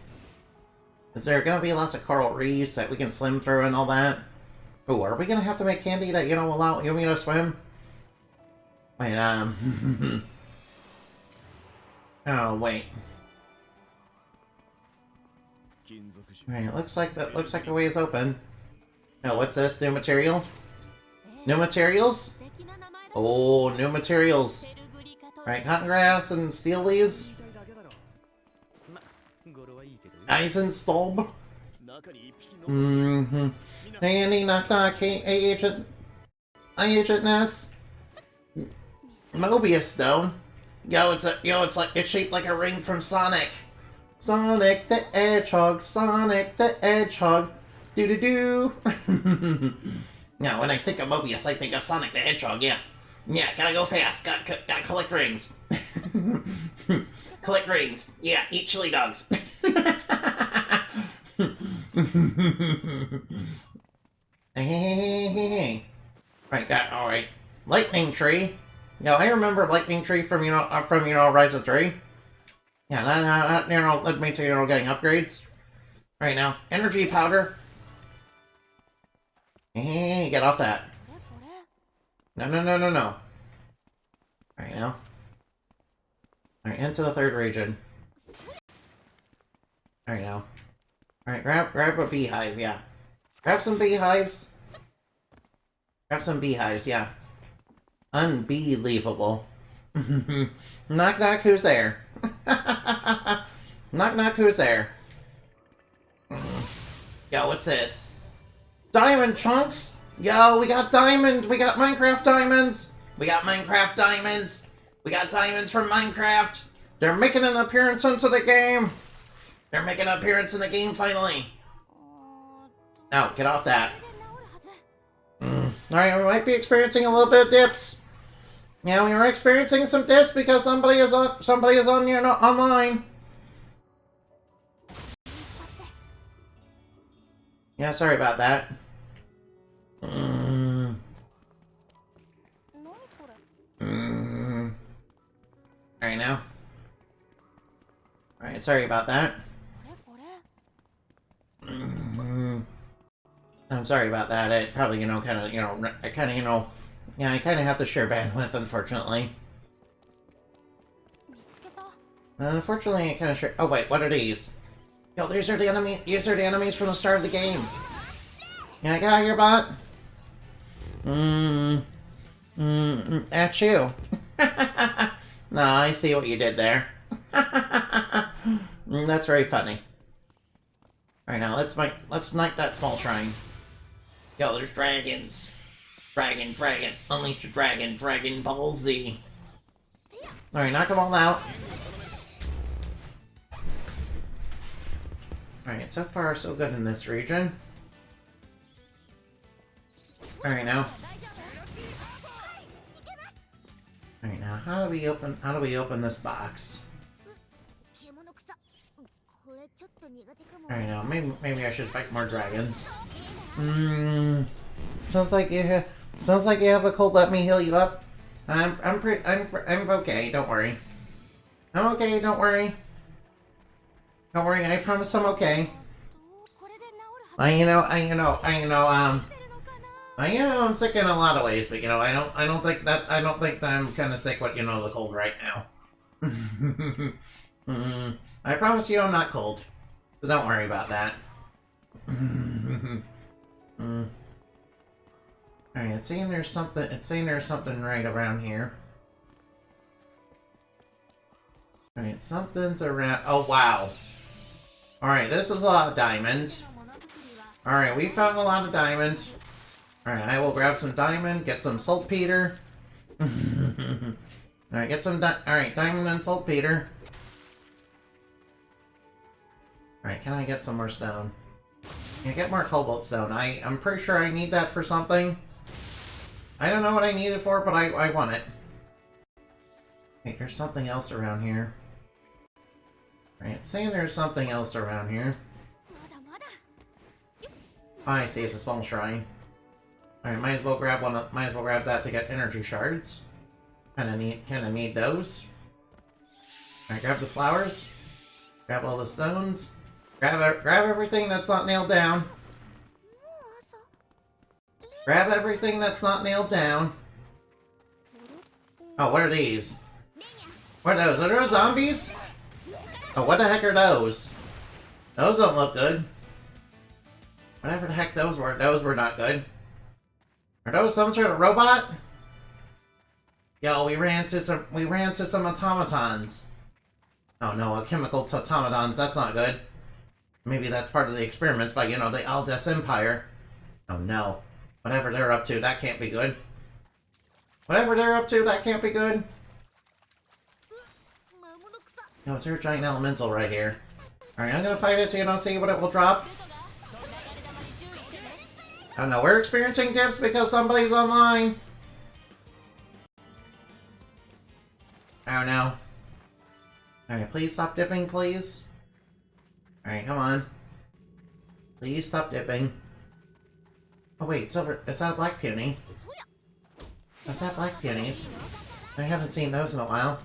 Is there gonna be lots of coral reefs that we can swim through and all that? Ooh, are we gonna have to make candy that, allow me to swim? Wait, Oh, wait. Alright, looks like the way is open. Oh, what's this? New material? New materials? Oh, new materials. Alright, cotton grass and steel leaves. Eisenstolb. Handy, knock knock, hey agent. Agent Ness. Mobius stone. It's shaped like a ring from Sonic. Sonic the Hedgehog, Sonic the Hedgehog. Doo-doo-doo. Now, when I think of Mobius, I think of Sonic the Hedgehog, yeah. Yeah, gotta go fast, gotta collect rings. Collect rings. Yeah, eat chili dogs. Hey. Right, alright. Lightning Tree. I remember Lightning Tree from, Rise of 3. Yeah, that led me to, getting upgrades. Right now, Energy Powder. Hey, get off that. No, no, no, no, no. Alright, now. Alright, into the third region. Alright, now. Alright, grab a beehive, yeah. Grab some beehives. Grab some beehives, yeah. Unbelievable. Knock knock, who's there? Knock knock, who's there? Yo, what's this? Diamond chunks? Yo, we got diamond! We got Minecraft diamonds! We got Minecraft diamonds! We got diamonds from Minecraft! They're making an appearance into the game! They're making an appearance in the game finally! No, get off that. Alright, we might be experiencing a little bit of dips. Yeah, we are experiencing some dips because somebody is on you know, online. Yeah, sorry about that. Alright now. Alright, sorry about that. I'm sorry about that. It probably, you know, kind of, yeah, I kind of have to share bandwidth, unfortunately. Unfortunately, I kind of share. Oh wait, what are these? Yo, these are the enemies from the start of the game. Yeah, get out of here, bot. At you. No, I see what you did there. That's very funny. Alright, now let's knight that small shrine. Yo, there's dragons. Dragon, unleash the dragon, Dragon Ball Z. Alright, knock them all out. Alright, so far so good in this region. Alright now. Alright now, how do we open this box? Alright now, maybe I should fight more dragons. Sounds like you have a cold. Let me heal you up. I'm okay. Don't worry. I'm okay. Don't worry. Don't worry. I promise I'm okay. I am sick in a lot of ways, but you know, I don't think that I'm kind of sick with, you know, the cold right now. I promise you I'm not cold, so don't worry about that. Alright, it's saying there's something right around here. Alright, something's around. Oh, wow. Alright, this is a lot of diamond. Alright, we found a lot of diamond. Alright, I will grab some diamond, get some saltpeter. Alright, get some diamond and saltpeter. Alright, can I get some more stone? Can I get more cobalt stone? I'm pretty sure I need that for something. I don't know what I need it for, but I want it. Wait, there's something else around here. Alright, it's saying there's something else around here. Oh, I see, it's a small shrine. Alright, might as well grab that to get energy shards. Kinda need those. Alright, grab the flowers. Grab all the stones. Grab everything that's not nailed down. Grab everything that's not nailed down. Oh, what are these? What are those? Are those zombies? Oh, what the heck are those? Those don't look good. Whatever the heck those were not good. Are those some sort of robot? Yo, we ran to some automatons. Oh no, chemical automatons, that's not good. Maybe that's part of the experiments by, you know, the Aldes Empire. Oh no. Whatever they're up to, that can't be good. Whatever they're up to, that can't be good. No, is there a giant elemental right here? Alright, I'm gonna fight it to, you know, see what it will drop. Oh no, we're experiencing dips because somebody's online. Oh no. Alright, please stop dipping, please. Alright, come on. Please stop dipping. Oh wait, silver. Is that a black peony? Is that black peonies? I haven't seen those in a while.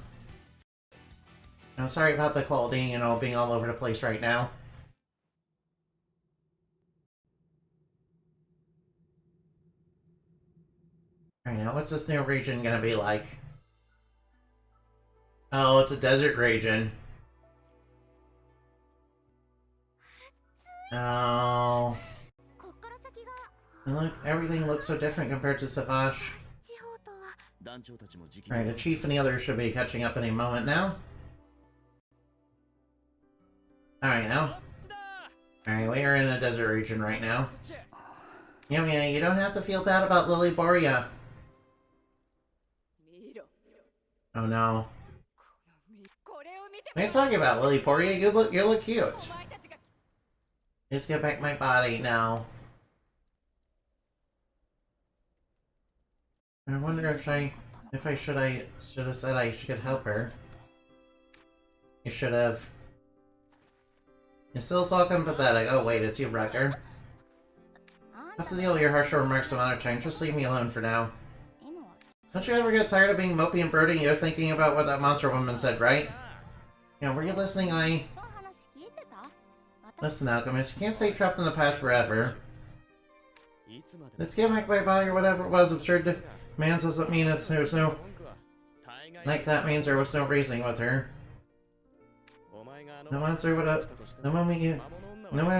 No, sorry about the quality, you know, being all over the place right now. Alright, now what's this new region gonna be like? Oh, it's a desert region. Oh. Look, everything looks so different compared to Savash. Alright, the chief and the others should be catching up any moment now. Alright, now. Alright, we are in a desert region right now. Yumia, you don't have to feel bad about Lily Boria. Oh no. What are you talking about, Lily Boria? You look cute. Just get back my body now. I wonder if I should have said I should help her. You should have. You're still so empathetic. Oh wait, it's you, Wrecker. I have to deal with your harsher remarks some other time. Just leave me alone for now. Don't you ever get tired of being mopey and brooding? You're thinking about what that monster woman said, right? You know, were you listening? Listen, Alchemist, you can't stay trapped in the past forever. This get back my body or whatever it was absurd demands doesn't mean there's no... Like that means there was no reasoning with her. No matter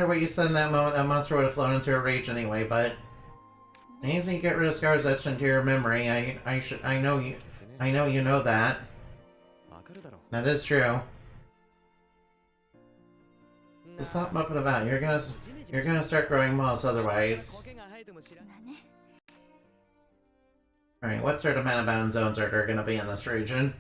what you said in that moment, that monster would have flown into a rage anyway, but... Easy to get rid of scars etched into your memory. I know you know that. That is true. So stop mupping about. You're gonna start growing moss otherwise. Alright, what sort of mana-bound zones are there gonna be in this region?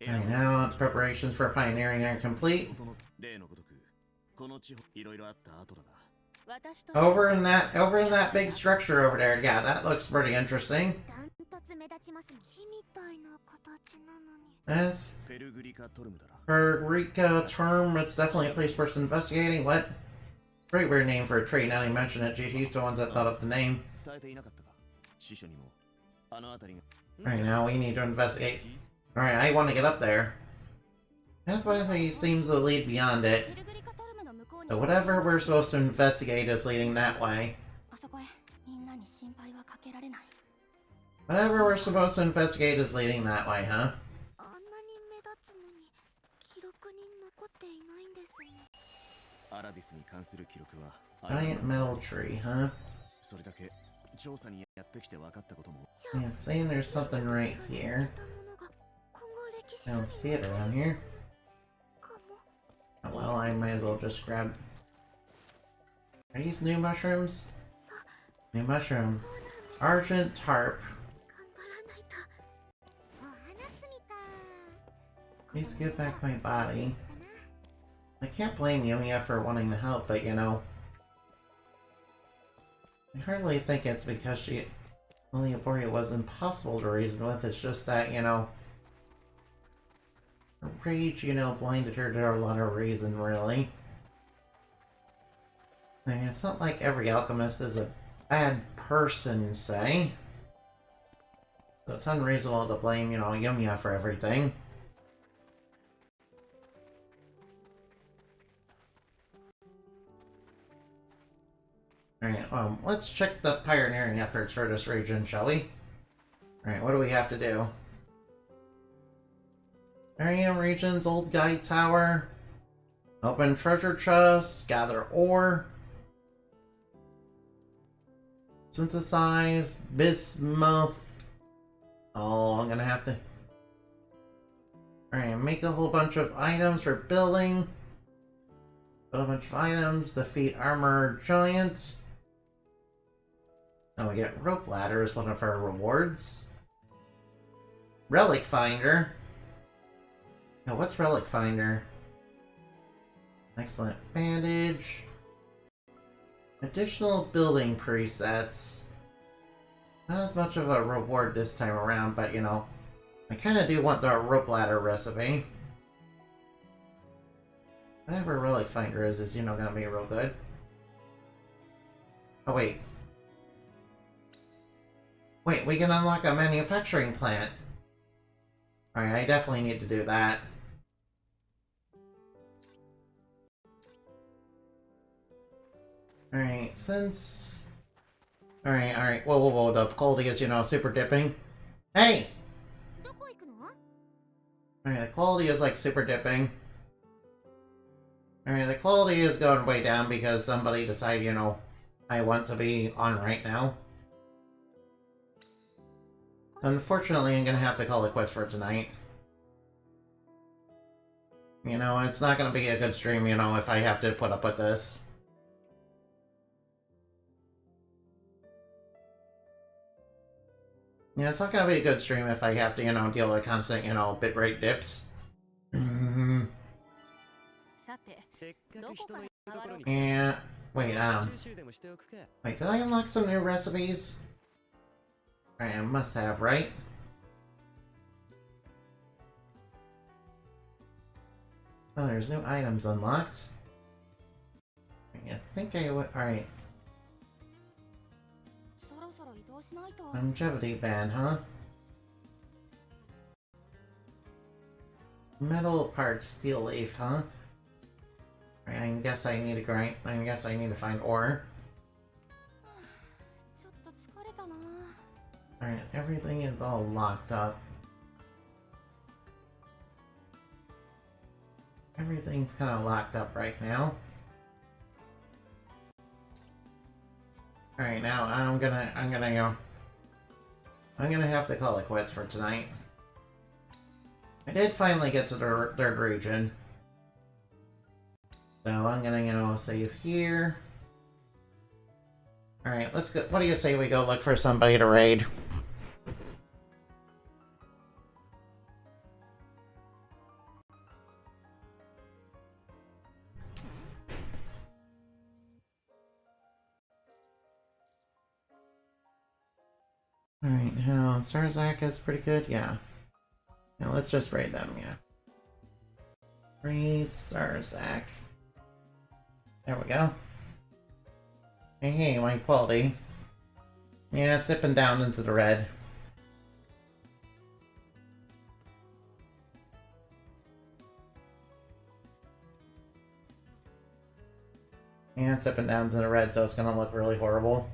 Alright, now its preparations for pioneering are complete. Over in that big structure over there, yeah, that looks pretty interesting. That's Pergrica term. It's definitely a place worth investigating. What? Pretty weird name for a tree. Now you mention it, GT's the ones that thought up the name. Right now we need to investigate. Alright, I want to get up there. Pathway seems to lead beyond it. So whatever we're supposed to investigate is leading that way. Whatever we're supposed to investigate is leading that way, huh? Giant metal tree, huh? Yeah, it's saying there's something right here. I don't see it around here. Oh, well, I might as well just grab... Are these new mushrooms? New mushroom. Argent tarp. Please give back my body. I can't blame Yumia for wanting to help, but you know... I hardly think it's because Lily Boria was impossible to reason with, it's just that, you know... Rage, you know, blinded her to a lot of reason, really. I mean, it's not like every alchemist is a bad person, say. So it's unreasonable to blame, you know, Yumia for everything. Alright, let's check the pioneering efforts for this region, shall we? Alright, what do we have to do? Area regions, old guide tower, open treasure chest, gather ore, synthesize, bismuth. Oh, I'm gonna have to... Alright, make a whole bunch of items for building. Build a bunch of items, defeat armor giants. Now we get rope ladder as one of our rewards. Relic finder. Now, what's Relic Finder? Excellent. Bandage. Additional building presets. Not as much of a reward this time around, but you know, I kind of do want the rope ladder recipe. Whatever Relic Finder is, you know, gonna be real good. Oh, wait. Wait, we can unlock a manufacturing plant. Alright, I definitely need to do that. Alright, since... Alright. Whoa. The quality is, super dipping. Hey! Alright, the quality is, like, super dipping. Alright, the quality is going way down because somebody decided, I want to be on right now. Unfortunately, I'm gonna have to call it quits for tonight. It's not gonna be a good stream, if I have to put up with this. Yeah, it's not gonna be a good stream if I have to, deal with constant, bitrate dips. Yeah, wait, wait, did I unlock some new recipes? I must have, right? Oh, there's new items unlocked. I think I would. Alright. Longevity band, huh? Metal parts, steel leaf, huh? I guess I need to grind. I guess I need to find ore. Alright, everything is all locked up. Everything's kind of locked up right now. Alright, now I'm gonna have to call it quits for tonight. I did finally get to the third region. So I'm gonna, save here. Alright, let's go. What do you say we go look for somebody to raid? Alright, now Sarzak is pretty good, yeah. Now let's just raid them, yeah. Raid Sarzak. There we go. Hey, my quality. Yeah, it's dipping down into the red. Yeah, it's dipping down into the red, so it's gonna look really horrible.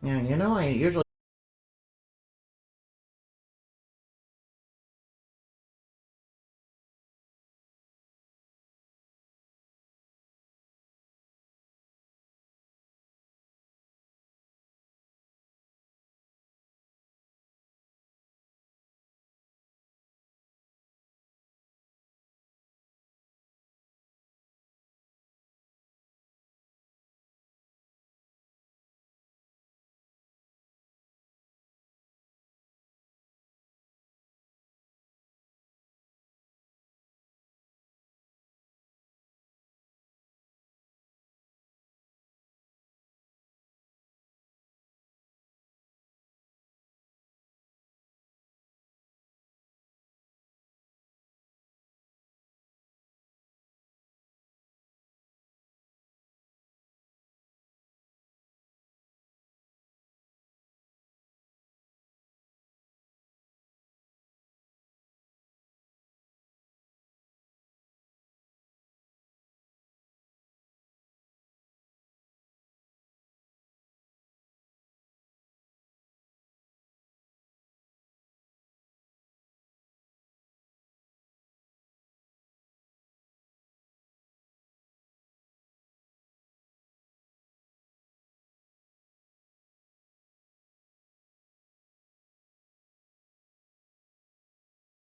Yeah, I usually